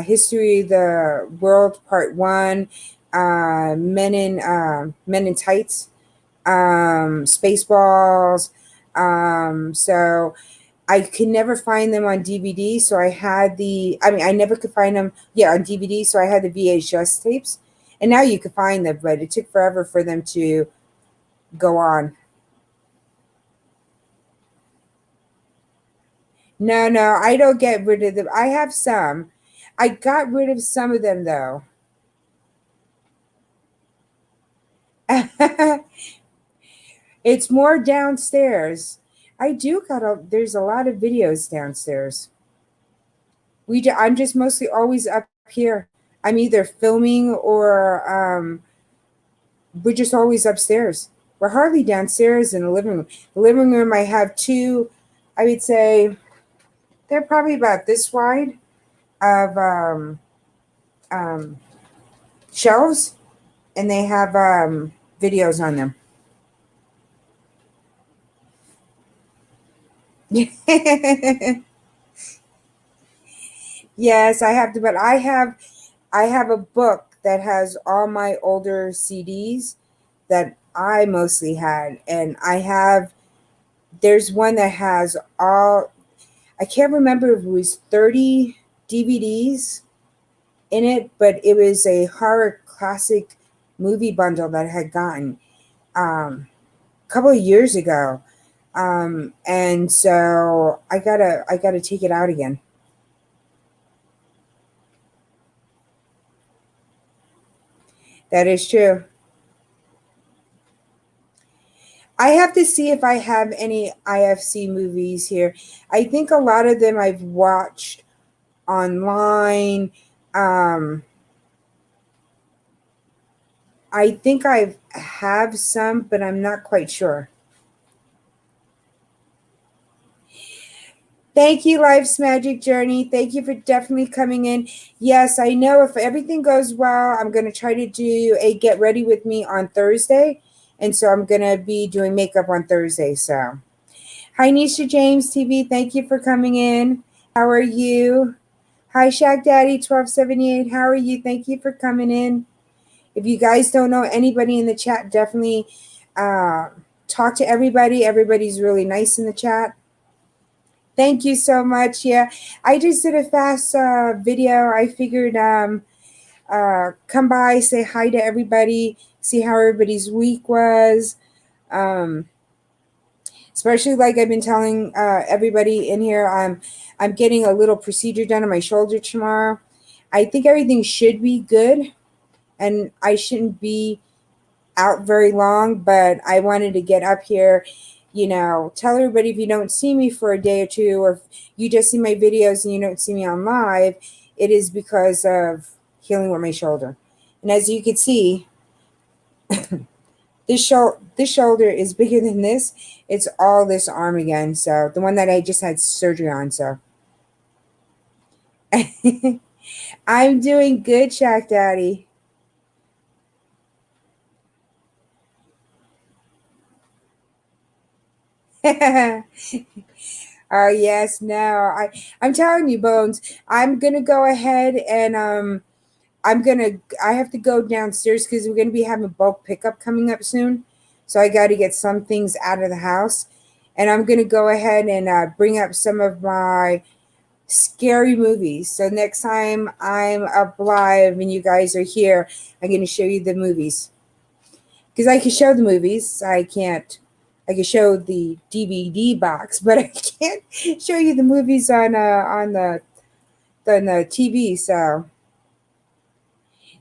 History of the World Part One, Men in Tights, Spaceballs. So I could never find them on DVD. So I had I never could find them, yeah, on DVD. So I had the VHS tapes. And now you can find them, but it took forever for them to go on. No, no, I don't get rid of them. I have some. I got rid of some of them though. It's more downstairs. There's a lot of videos downstairs. I'm just mostly always up here. I'm either filming or we're just always upstairs. We're hardly downstairs in the living room. The living room, I have two, I would say they're probably about this wide of um, shelves, and they have videos on them. Yes, I have to, but I have a book that has all my older CDs that I mostly had, and there's one that has all, I can't remember if it was 30 DVDs in it, but it was a horror classic movie bundle that I had gotten a couple of years ago. And so I gotta take it out again. That is true. I have to see if I have any IFC movies here. I think a lot of them I've watched online. Um, I think I have some, but I'm not quite sure. Thank you, Life's Magic Journey. Thank you for definitely coming in. Yes, I know if everything goes well, I'm going to try to do a get ready with me on Thursday. And so I'm going to be doing makeup on Thursday. So, hi, Nisha James TV. Thank you for coming in. How are you? Hi, Shag Daddy 1278. How are you? Thank you for coming in. If you guys don't know anybody in the chat, definitely uh, talk to everybody. Everybody's really nice in the chat. Thank you so much. Yeah, I just did a fast video. I figured come by, say hi to everybody, see how everybody's week was. Um, Especially like I've been telling everybody in here, I'm getting a little procedure done on my shoulder tomorrow. I think everything should be good, and I shouldn't be out very long, but I wanted to get up here, tell everybody if you don't see me for a day or two, or if you just see my videos and you don't see me on live, it is because of healing with my shoulder. And as you can see, this shoulder is bigger than this. It's all this arm again. So the one that I just had surgery on. So I'm doing good, Shaq Daddy. Oh yes, no. I'm telling you, Bones. I'm gonna go ahead and I have to go downstairs because we're gonna be having bulk pickup coming up soon. So I got to get some things out of the house, and I'm gonna go ahead and bring up some of my scary movies. So next time I'm up live and you guys are here, I'm gonna show you the movies because I can show the movies. I can't. I can show the DVD box, but I can't show you the movies on the TV. So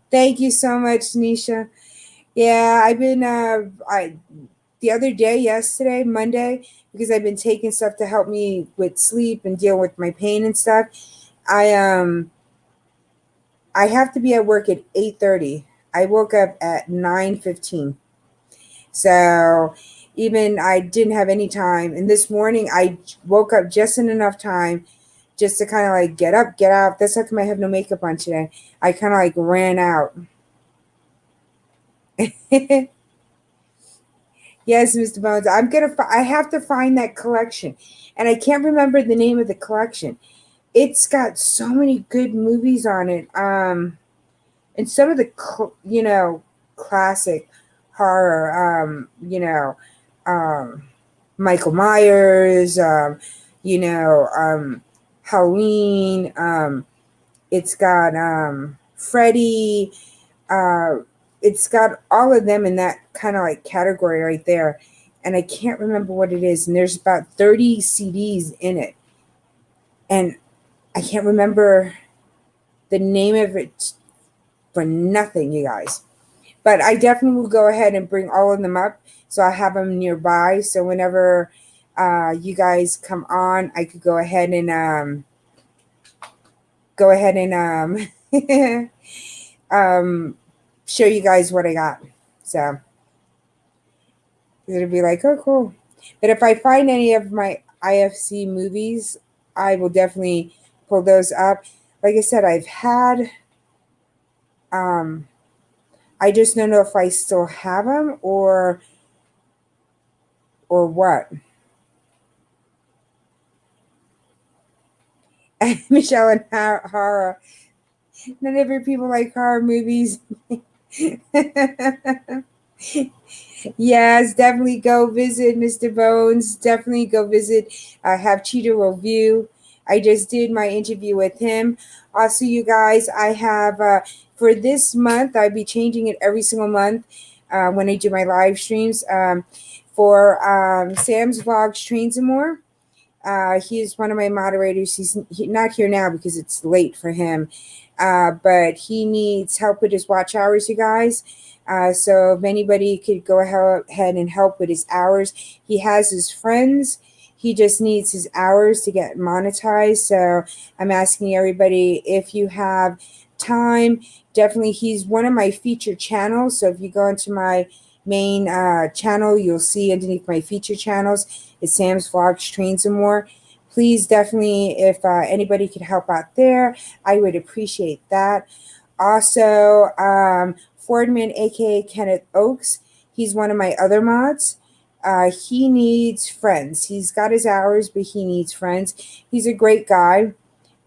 thank you so much, Nisha. Yeah, I've been I the other day, yesterday, Monday, because I've been taking stuff to help me with sleep and deal with my pain and stuff. I I have to be at work at 8:30. I woke up at 9:15. So even I didn't have any time. And this morning I woke up just in enough time just to kind of like get up, get out. That's how come I have no makeup on today. I kind of like ran out. Yes, Mr. Bones. I have to find that collection. And I can't remember the name of the collection. It's got so many good movies on it. And some of the classic horror, um Michael Myers, Halloween, it's got Freddy, uh it's got all of them in that kind of like category right there. And I can't remember what it is, and there's about 30 CDs in it, and I can't remember the name of it for nothing, you guys. But I definitely will go ahead and bring all of them up so I have them nearby. So whenever you guys come on, I could go ahead and um, show you guys what I got. So it'll be like, oh, cool. But if I find any of my IFC movies, I will definitely pull those up. Like I said, I've had. I just don't know if I still have them or what. Michelle and horror. Not every people like horror movies. Yes, definitely go visit Mr. Bones. Definitely go visit. Have Cheetah review. I just did my interview with him. Also, you guys, I have for this month. I'll be changing it every single month when I do my live streams. For Sam's Vlogs, Trains and More. He's one of my moderators. He's not here now because it's late for him, but he needs help with his watch hours, you guys. So if anybody could go ahead and help with his hours, he has his friends. He just needs his hours to get monetized. So I'm asking everybody if you have time. Definitely, he's one of my featured channels. So if you go into my main channel, you'll see underneath my feature channels, it's Sam's Vlogs, Trains and More. Please, definitely, if anybody could help out there, I would appreciate that. Also, Fordman, aka Kenneth Oaks, he's one of my other mods. He needs friends. He's got his hours, but he needs friends. He's a great guy.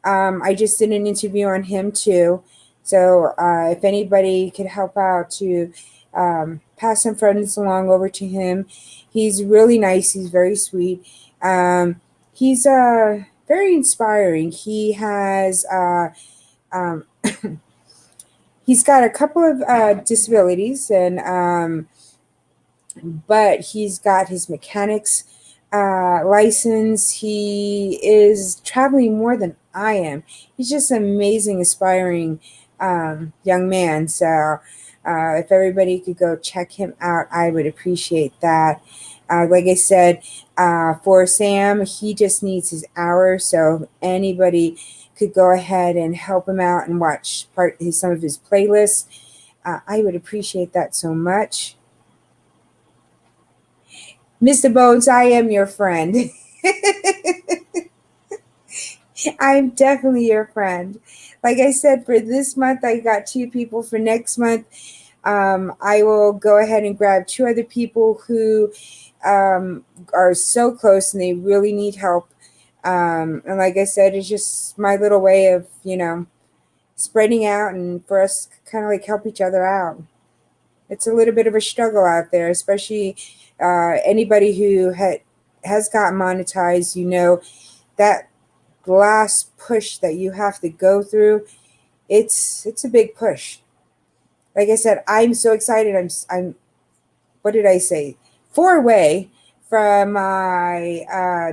I just did an interview on him too. So if anybody could help out to pass some friends along over to him, he's really nice. He's very sweet. He's very inspiring. Um, he's got a couple of disabilities, and but he's got his mechanics license. He is traveling more than I am. He's just an amazing, aspiring young man. So if everybody could go check him out, I would appreciate that. Like I said, for Sam, he just needs his hour. So if anybody could go ahead and help him out and watch some of his playlists, I would appreciate that so much. Mr. Bones, I am your friend. I'm definitely your friend. Like I said, for this month, I got two people. For next month, I will go ahead and grab two other people who are so close and they really need help. And like I said, it's just my little way of, spreading out and for us kind of like help each other out. It's a little bit of a struggle out there, especially anybody who has gotten monetized. That last push that you have to go through. It's a big push. Like I said, I'm so excited. I'm what did I say? 4 away from my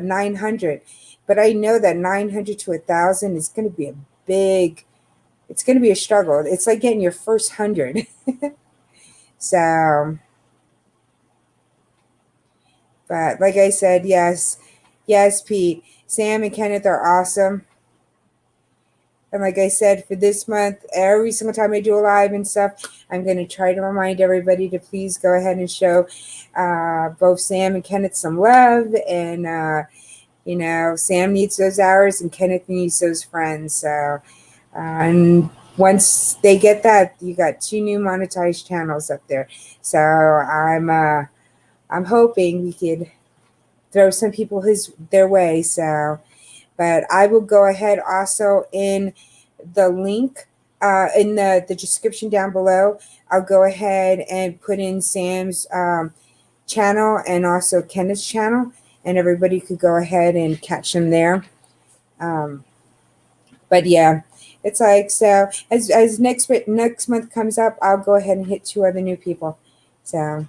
900, but I know that 900 to 1,000 is going to be a big. It's going to be a struggle. It's like getting your first 100. So, but like I said, yes, Pete, Sam and Kenneth are awesome. And like I said, for this month, every single time I do a live and stuff, I'm going to try to remind everybody to please go ahead and show both Sam and Kenneth some love. And, Sam needs those hours and Kenneth needs those friends. So, and once they get that, you got two new monetized channels up there. So I'm hoping we could throw some people their way. So, but I will go ahead also in the link in the description down below. I'll go ahead and put in Sam's channel and also Kenneth's channel, and everybody could go ahead and catch them there. But yeah, it's like, so as next month comes up, I'll go ahead and hit two other new people. So.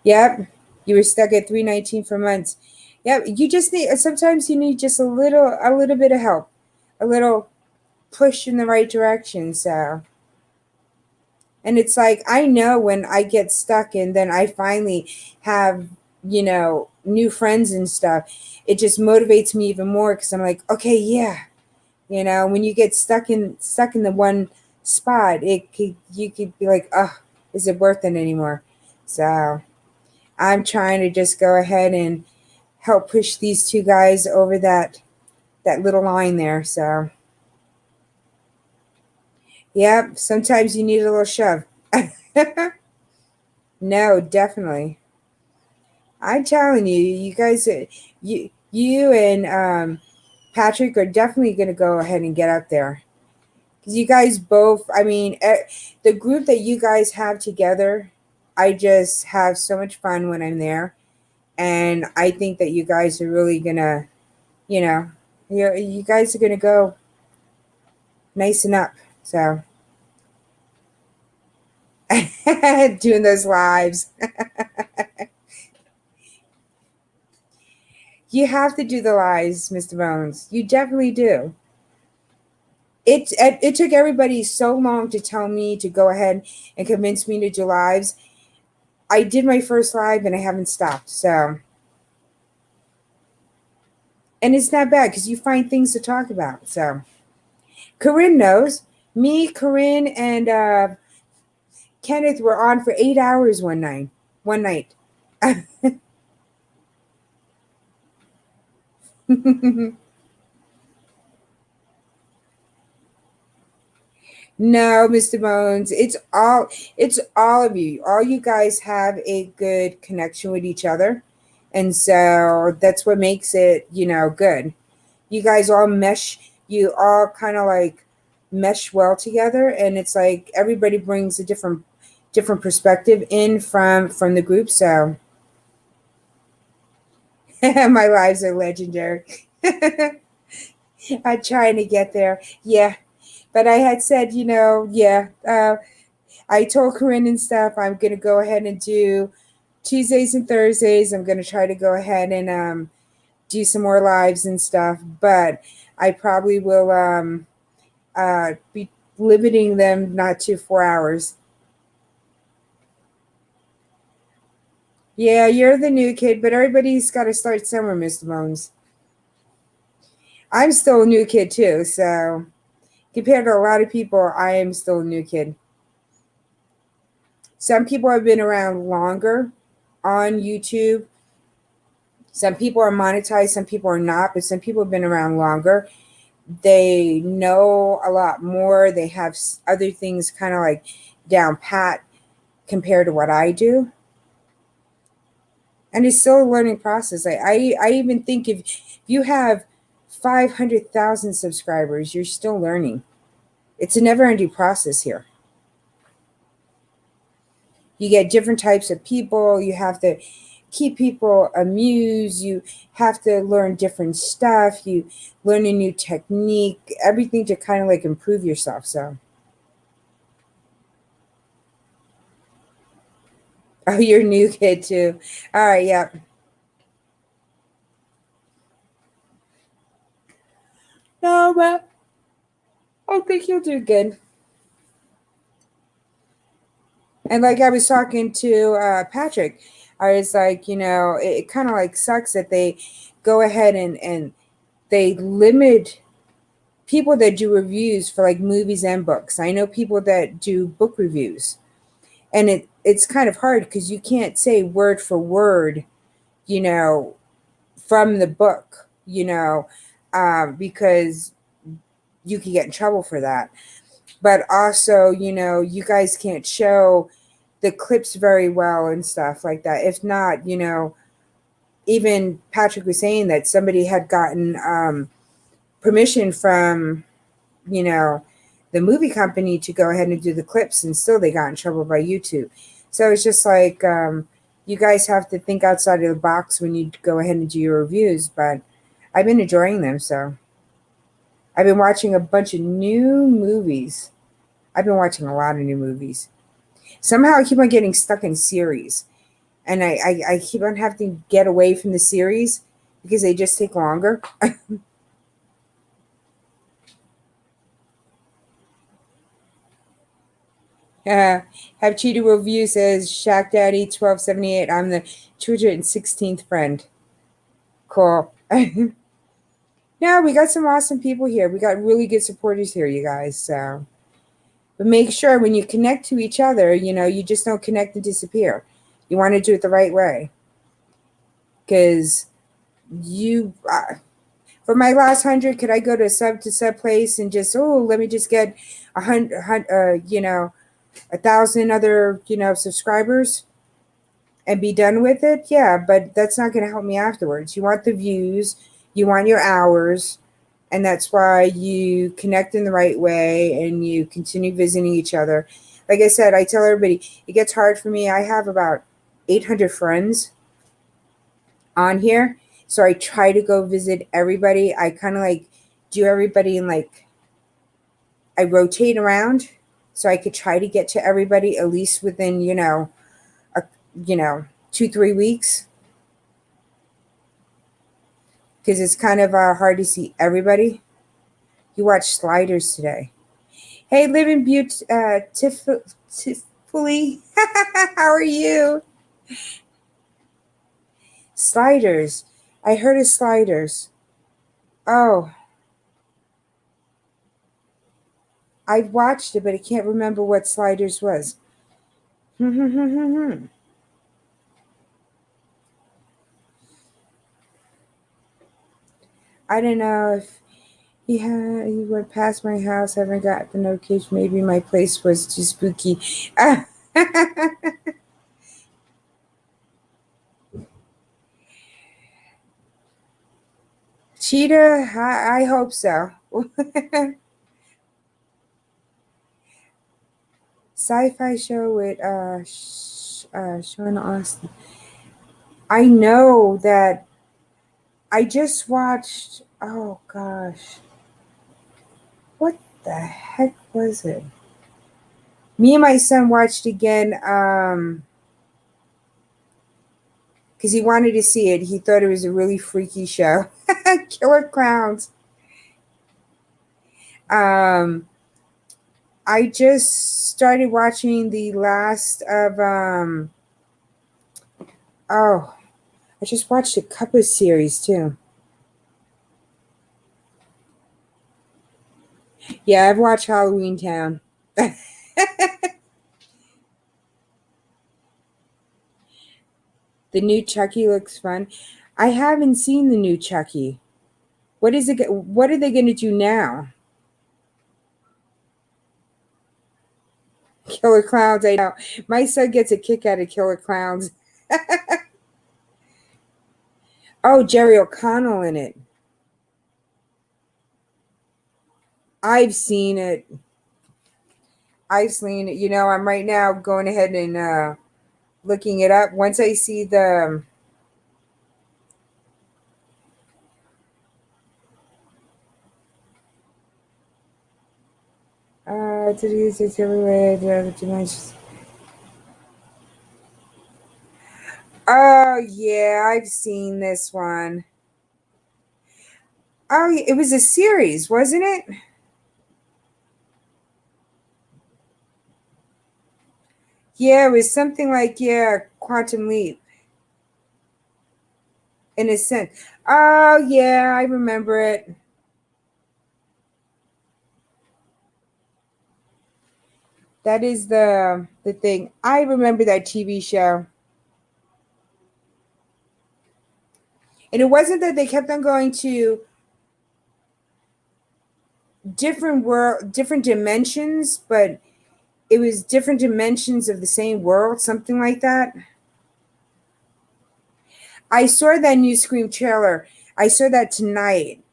Yep. You were stuck at 319 for months. Yep. You just need, sometimes you need just a little bit of help, a little push in the right direction. So, and it's like, I know when I get stuck and then I finally have, new friends and stuff, it just motivates me even more because I'm like, okay, yeah. When you get stuck in the one spot, you could be like, oh, is it worth it anymore? So, I'm trying to just go ahead and help push these two guys over that little line there. So, yep, sometimes you need a little shove. No, definitely. I'm telling you, you guys, you and Patrick are definitely going to go ahead and get up there. Because you guys both, I mean, the group that you guys have together, I just have so much fun when I'm there. And I think that you guys are really gonna, you know, you guys are gonna go nice and up. So doing those lives, you have to do the lives, Mr. Bones. You definitely do. It took everybody so long to tell me to go ahead and convince me to do lives. I did my first live and I haven't stopped. So, and it's not bad because you find things to talk about. So, Corinne knows. Me, Corinne, and Kenneth were on for 8 hours one night. One night. No, Mr. Bones. It's all of you. All you guys have a good connection with each other. And so that's what makes it, good. You guys all mesh, you all kind of like mesh well together, and it's like everybody brings a different perspective in from the group. So my lives are legendary. I'm trying to get there. Yeah. But I had said, yeah, I told Corinne and stuff, I'm going to go ahead and do Tuesdays and Thursdays. I'm going to try to go ahead and do some more lives and stuff. But I probably will be limiting them not to 4 hours. Yeah, you're the new kid, but everybody's got to start somewhere, Mr. Bones. I'm still a new kid too, so compared to a lot of people, I am still a new kid. Some people have been around longer on YouTube. Some people are monetized, some people are not, but some people have been around longer. They know a lot more. They have other things kind of like down pat compared to what I do. And it's still a learning process. I even think if you have 500,000 subscribers, you're still learning. It's a never ending process here. You get different types of people. You have to keep people amused. You have to learn different stuff. You learn a new technique, everything to kind of like improve yourself. So, oh, you're a new kid too. All right, yeah. No, but I think you'll do good. And like I was talking to Patrick, I was like, it kind of like sucks that they go ahead and they limit people that do reviews for like movies and books. I know people that do book reviews, and it's kind of hard because you can't say word for word, you know, from the book, because you can get in trouble for that. But also, you guys can't show the clips very well and stuff like that. If not, even Patrick was saying that somebody had gotten permission from, you know, the movie company to go ahead and do the clips, and still they got in trouble by YouTube. So it's just like you guys have to think outside of the box when you go ahead and do your reviews. But I've been enjoying them, so I've been watching a bunch of new movies. I've been watching a lot of new movies. Somehow I keep on getting stuck in series, and I keep on having to get away from the series because they just take longer. Have cheated review says Shaq Daddy 1278. I'm the 216th friend. Cool. Yeah, we got some awesome people here. We got really good supporters here, you guys. So, but make sure when you connect to each other, you just don't connect and disappear. You want to do it the right way, because you. For my last 100, could I go to sub place and just let me just get 100, 1,000 other subscribers and be done with it? Yeah, but that's not going to help me afterwards. You want the views, you want your hours, and that's why you connect in the right way and you continue visiting each other. Like I said, I tell everybody it gets hard for me. I have about 800 friends on here, so I try to go visit everybody. I kind of like do everybody in like I rotate around so I could try to get to everybody at least within a, 2-3 weeks, because it's kind of hard to see everybody. You watch Sliders today. Hey, Living Butte, Tiffany, how are you? Sliders. I heard of Sliders. Oh, I watched it, but I can't remember what Sliders was. I don't know if he went past my house. I haven't got the notification. Maybe my place was too spooky. Cheetah, I hope so. Sci-fi show with Sean Austin. I know that I just watched. Oh gosh, what the heck was it? Me and my son watched again because he wanted to see it. He thought it was a really freaky show. Killer Clowns. Um, I just started watching the last of oh, I just watched a couple of series too. Yeah, I've watched Halloween Town. The new Chucky looks fun. I haven't seen the new Chucky. What is it? What are they going to do now? Killer Clowns. I know. My son gets a kick out of Killer Clowns. Oh, Jerry O'Connell in it. I've seen it. I've seen it. You know, I'm right now going ahead and looking it up. Once I see the to use it everywhere, the dimensions. Oh yeah, I've seen this one. Oh, it was a series, wasn't it? Yeah, it was something like Quantum Leap in a sense. Oh yeah, I remember it. That is the thing. I remember that TV show. And it wasn't that they kept on going to different dimensions, but it was different dimensions of the same world, something like that. I saw that new Scream trailer. I saw that tonight.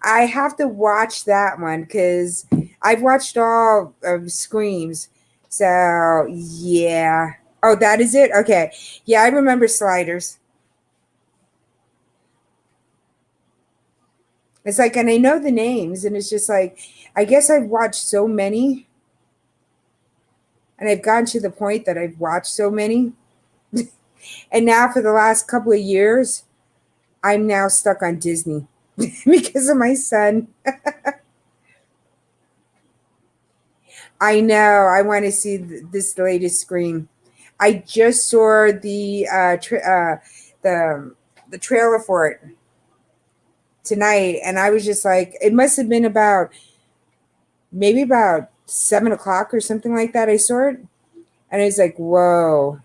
I have to watch that one because I've watched all of Screams. So yeah. Oh, that is it? Okay. Yeah, I remember Sliders. It's like, and I know the names, and it's just like, I guess I've watched so many, and I've gotten to the point that I've watched so many. And now for the last couple of years, I'm now stuck on Disney because of my son. I know. I want to see this latest Scream. I just saw the the trailer for it tonight, and I was just like, it must have been about maybe about 7 o'clock or something like that. I saw it, and it's like, whoa,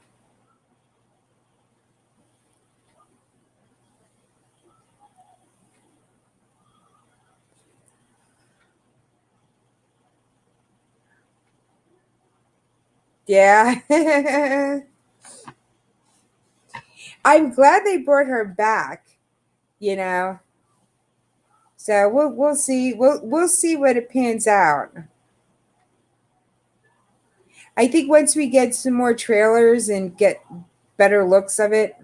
yeah. I'm glad they brought her back. You know, so we'll see we'll see what it pans out. I think once we get some more trailers and get better looks of it,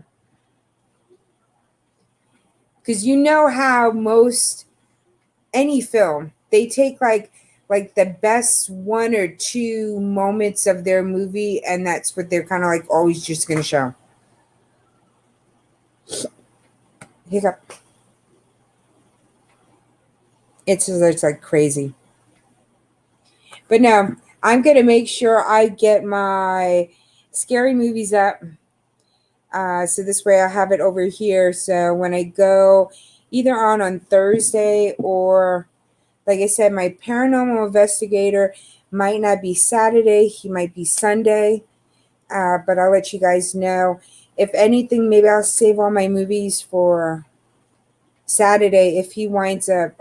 because you know how most any film they take like the best one or two moments of their movie, and that's what they're kind of like always just going to show. Hiccup. It's like crazy, but no, I'm going to make sure I get my scary movies up. So this way I have it over here. So when I go either on Thursday or, like I said, my paranormal investigator might not be Saturday. He might be Sunday. But I'll let you guys know. If anything, maybe I'll save all my movies for Saturday if he winds up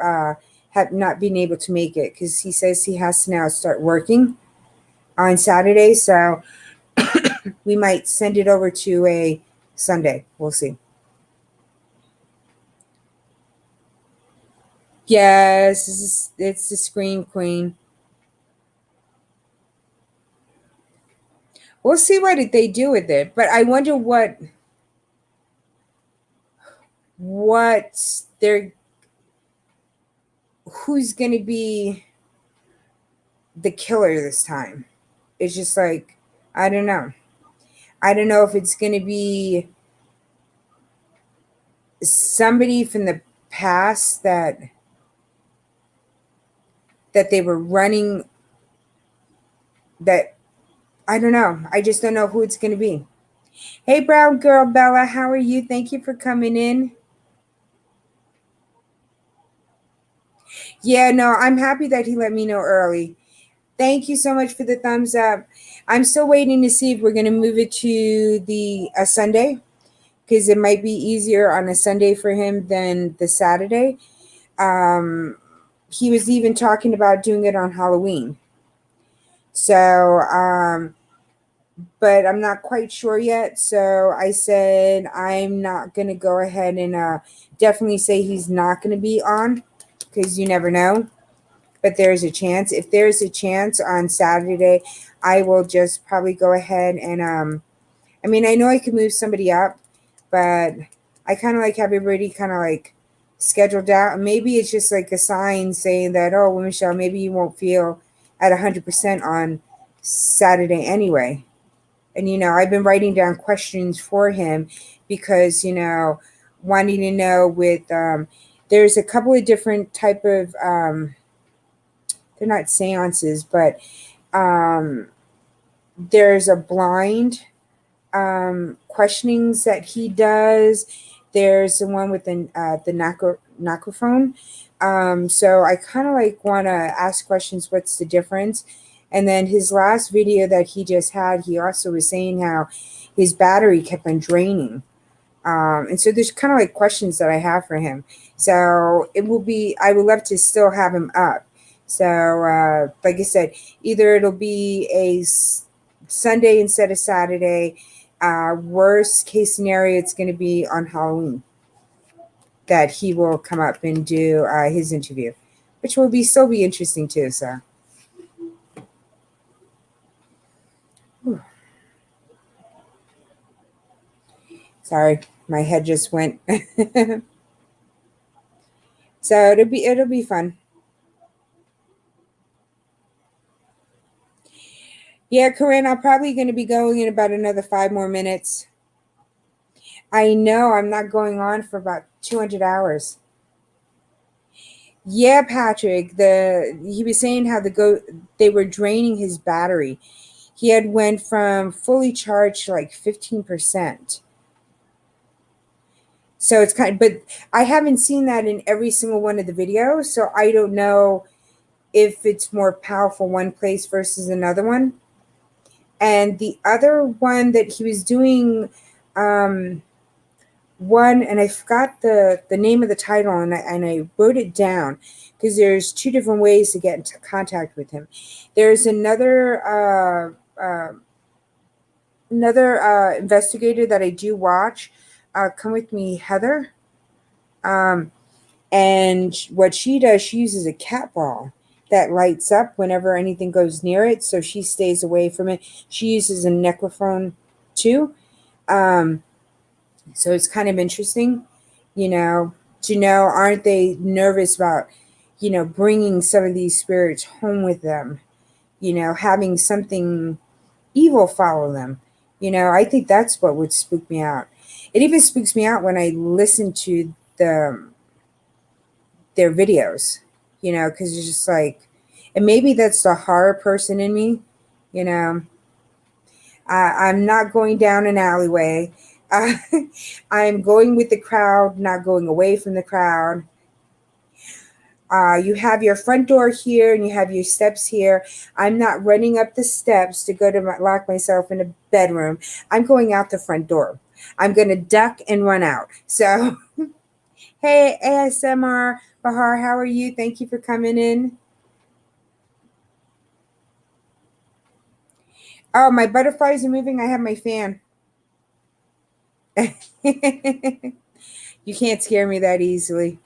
have not being able to make it because he says he has to now start working on Saturday. So we might send it over to a Sunday. We'll see. Yes, it's the Scream Queen. We'll see what they do with it, but I wonder what they're who's going to be the killer this time. It's just like I don't know. I don't know if it's going to be somebody from the past that they were running that I don't know. I just don't know who it's going to be. Hey, brown girl Bella, how are you? Thank you for coming in. Yeah, no, I'm happy that he let me know early. Thank you so much for the thumbs up. I'm still waiting to see if we're going to move it to the a Sunday because it might be easier on a Sunday for him than the Saturday. Um, he was even talking about doing it on Halloween. So, but I'm not quite sure yet. So I said I'm not going to go ahead and definitely say he's not going to be on because you never know. But there's a chance. If there's a chance on Saturday, I will just probably go ahead and I mean, I know I could move somebody up, but I kind of like have everybody kind of like scheduled out. And maybe it's just like a sign saying that, oh, well, Michelle, maybe you won't feel at 100% on Saturday anyway. And, I've been writing down questions for him because, wanting to know there's a couple of different type of, they're not seances, but um, there's a blind questionings that he does. There's the one with the nacrophone. So I kind of like want to ask questions. What's the difference? And then his last video that he just had, he also was saying how his battery kept on draining. And so there's kind of like questions that I have for him. So I would love to still have him up. So, like I said, either it'll be Sunday instead of Saturday. Worst case scenario, it's going to be on Halloween that he will come up and do his interview, which will still be interesting too. So, whew. Sorry, my head just went. So it'll be fun. Yeah, Corinne, I'm probably going to be going in about another 5 more minutes. I know I'm not going on for about 200 hours. Yeah, Patrick, he was saying how they were draining his battery. He had went from fully charged to like 15%. So it's but I haven't seen that in every single one of the videos, so I don't know if it's more powerful one place versus another one. And the other one that he was doing, um, one, and I forgot the name of the title, and I wrote it down because there's two different ways to get into contact with him. There's another investigator that I do watch. Come with me, Heather. Um, and what she does, she uses a cat ball that lights up whenever anything goes near it, so she stays away from it. She uses a necrophone too. Um, So it's kind of interesting, you know, to know, aren't they nervous about, bringing some of these spirits home with them, having something evil follow them. I think that's what would spook me out. It even spooks me out when I listen to their videos, because it's just like, and maybe that's the horror person in me, you know. I'm not going down an alleyway. Uh, I'm going with the crowd, not going away from the crowd. You have your front door here and you have your steps here. I'm not running up the steps to go to lock myself in a bedroom. I'm going out the front door. I'm going to duck and run out. So, hey, ASMR Bahar, how are you? Thank you for coming in. Oh, my butterflies are moving. I have my fan. You can't scare me that easily.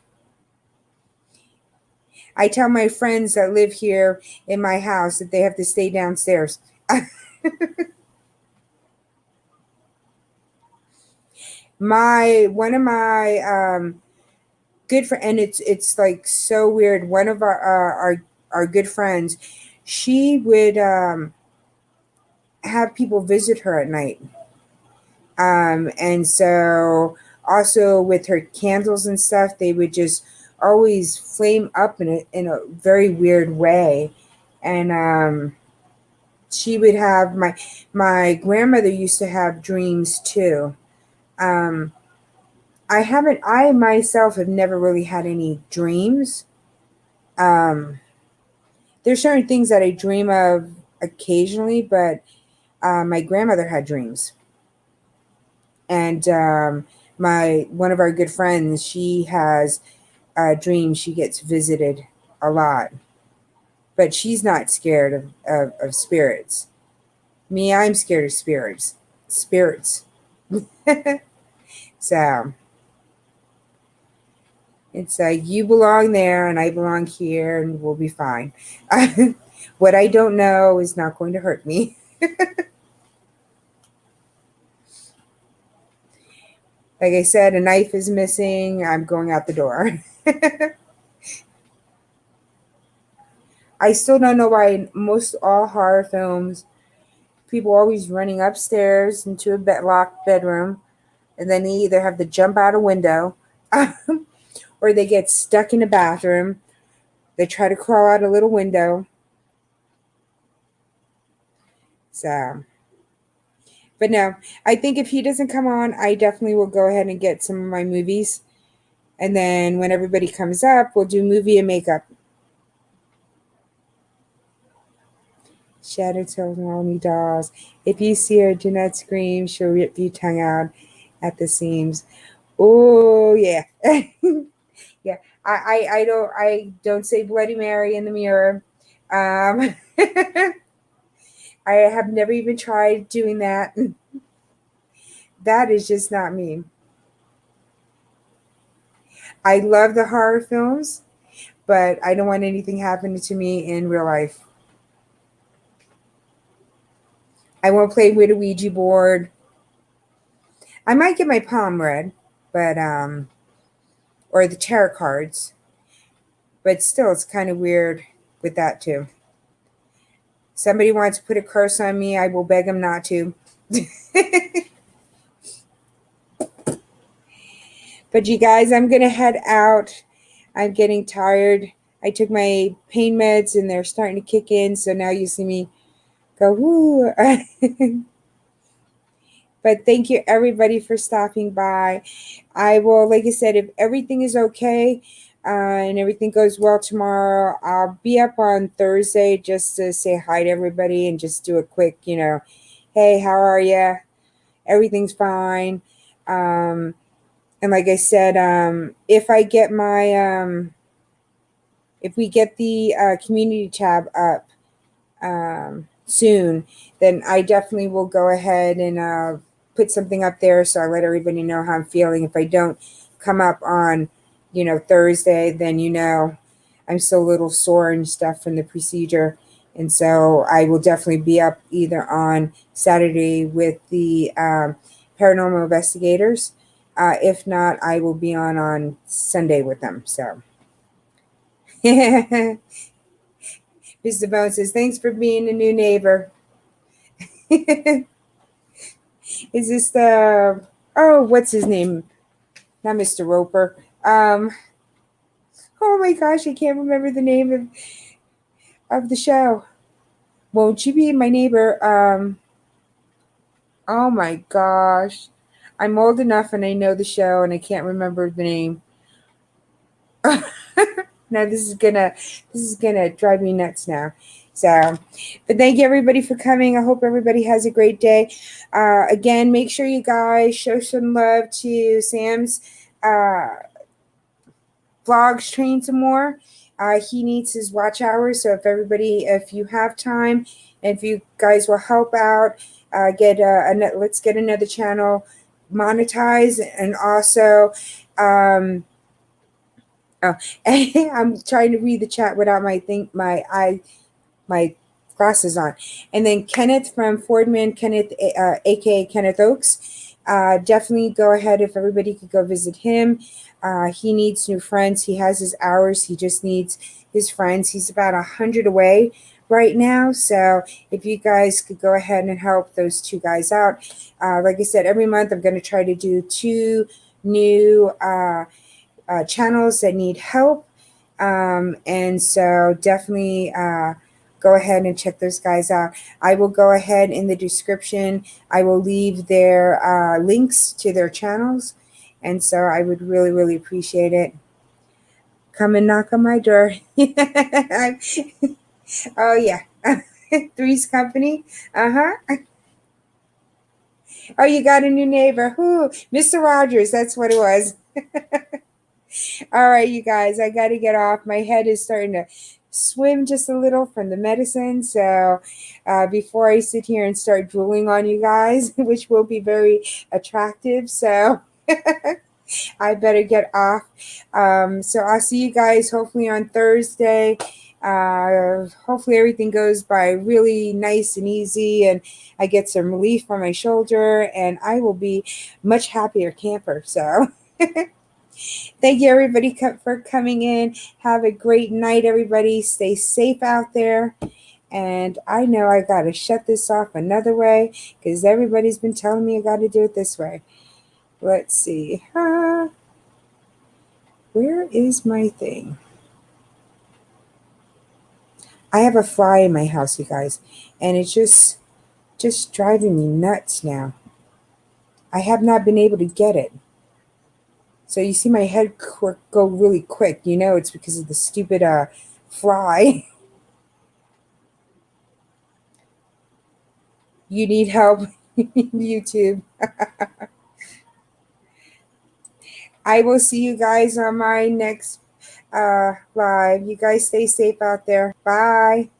I tell my friends that live here in my house that they have to stay downstairs. My one of my good friend, and it's like so weird. One of our good friends, she would have people visit her at night, and so also with her candles and stuff, they would just always flame up in a very weird way, and she would have my grandmother used to have dreams too. Um, I myself have never really had any dreams. Um, there's certain things that I dream of occasionally, but my grandmother had dreams, and my one of our good friends, she has dreams. She gets visited a lot, but she's not scared of spirits. Me, I'm scared of spirits. Spirits. So it's like you belong there and I belong here, and we'll be fine. What I don't know is not going to hurt me. Like I said, a knife is missing. I'm going out the door. I still don't know why most all horror films, people are always running upstairs into a locked bedroom, and then they either have to jump out a window, or they get stuck in a bathroom. They try to crawl out a little window. So, but no, I think if he doesn't come on, I definitely will go ahead and get some of my movies. And then when everybody comes up, we'll do movie and makeup. Shadow tells Lonely Dolls. If you see her, do not scream. She'll rip your tongue out at the seams. Oh yeah. Yeah. I don't say Bloody Mary in the mirror. Um, I have never even tried doing that. That is just not me. I love the horror films, but I don't want anything happening to me in real life. I won't play with a Ouija board. I might get my palm read, but or the tarot cards, but still, it's kind of weird with that too. Somebody wants to put a curse on me, I will beg them not to. But you guys, I'm gonna head out. I'm getting tired. I took my pain meds and they're starting to kick in, so now you see me go woo. But thank you everybody for stopping by. I will, like I said, if everything is okay and everything goes well tomorrow, I'll be up on Thursday just to say hi to everybody and just do a quick, hey, how are you? Everything's fine. And like I said, if I get my, if we get the community tab up soon, then I definitely will go ahead and put something up there so I let everybody know how I'm feeling. If I don't come up on, Thursday, then I'm still a little sore and stuff from the procedure. And so I will definitely be up either on Saturday with the paranormal investigators. If not, I will be on Sunday with them. So Mr. Bone says, thanks for being a new neighbor. Is this what's his name? Not Mr. Roper. Oh my gosh, I can't remember the name of the show. Won't you be my neighbor? Oh my gosh. I'm old enough and I know the show and I can't remember the name. Now this is gonna drive me nuts now. So, but thank you everybody for coming. I hope everybody has a great day. Again, make sure you guys show some love to Sam's vlogs, train some more. He needs his watch hours. So if you have time, and if you guys will help out, let's get another channel monetized, and also Oh, I'm trying to read the chat without my glasses on. And then Kenneth from Fordman, Kenneth, aka Kenneth Oaks. Definitely go ahead if everybody could go visit him. He needs new friends. He has his hours. He just needs his friends. He's about 100 away right now. So if you guys could go ahead and help those two guys out. Like I said, every month I'm going to try to do two new channels that need help. And so definitely go ahead and check those guys out. I will go ahead in the description. I will leave their links to their channels. And so I would really, really appreciate it. Come and knock on my door. Oh, yeah. Three's Company. Uh huh. Oh, you got a new neighbor. Who? Mr. Rogers. That's what it was. All right, you guys, I got to get off. My head is starting to swim just a little from the medicine. So before I sit here and start drooling on you guys, which will be very attractive. So I better get off. So I'll see you guys hopefully on Thursday. Hopefully everything goes by really nice and easy and I get some relief from my shoulder and I will be much happier camper. So thank you, everybody, for coming in. Have a great night, everybody. Stay safe out there. And I know I got to shut this off another way because everybody's been telling me I got to do it this way. Let's see. Where is my thing? I have a fly in my house, you guys, and it's just driving me nuts now. I have not been able to get it. So you see my head go really quick. You know it's because of the stupid fly. You need help, YouTube. I will see you guys on my next live. You guys stay safe out there. Bye.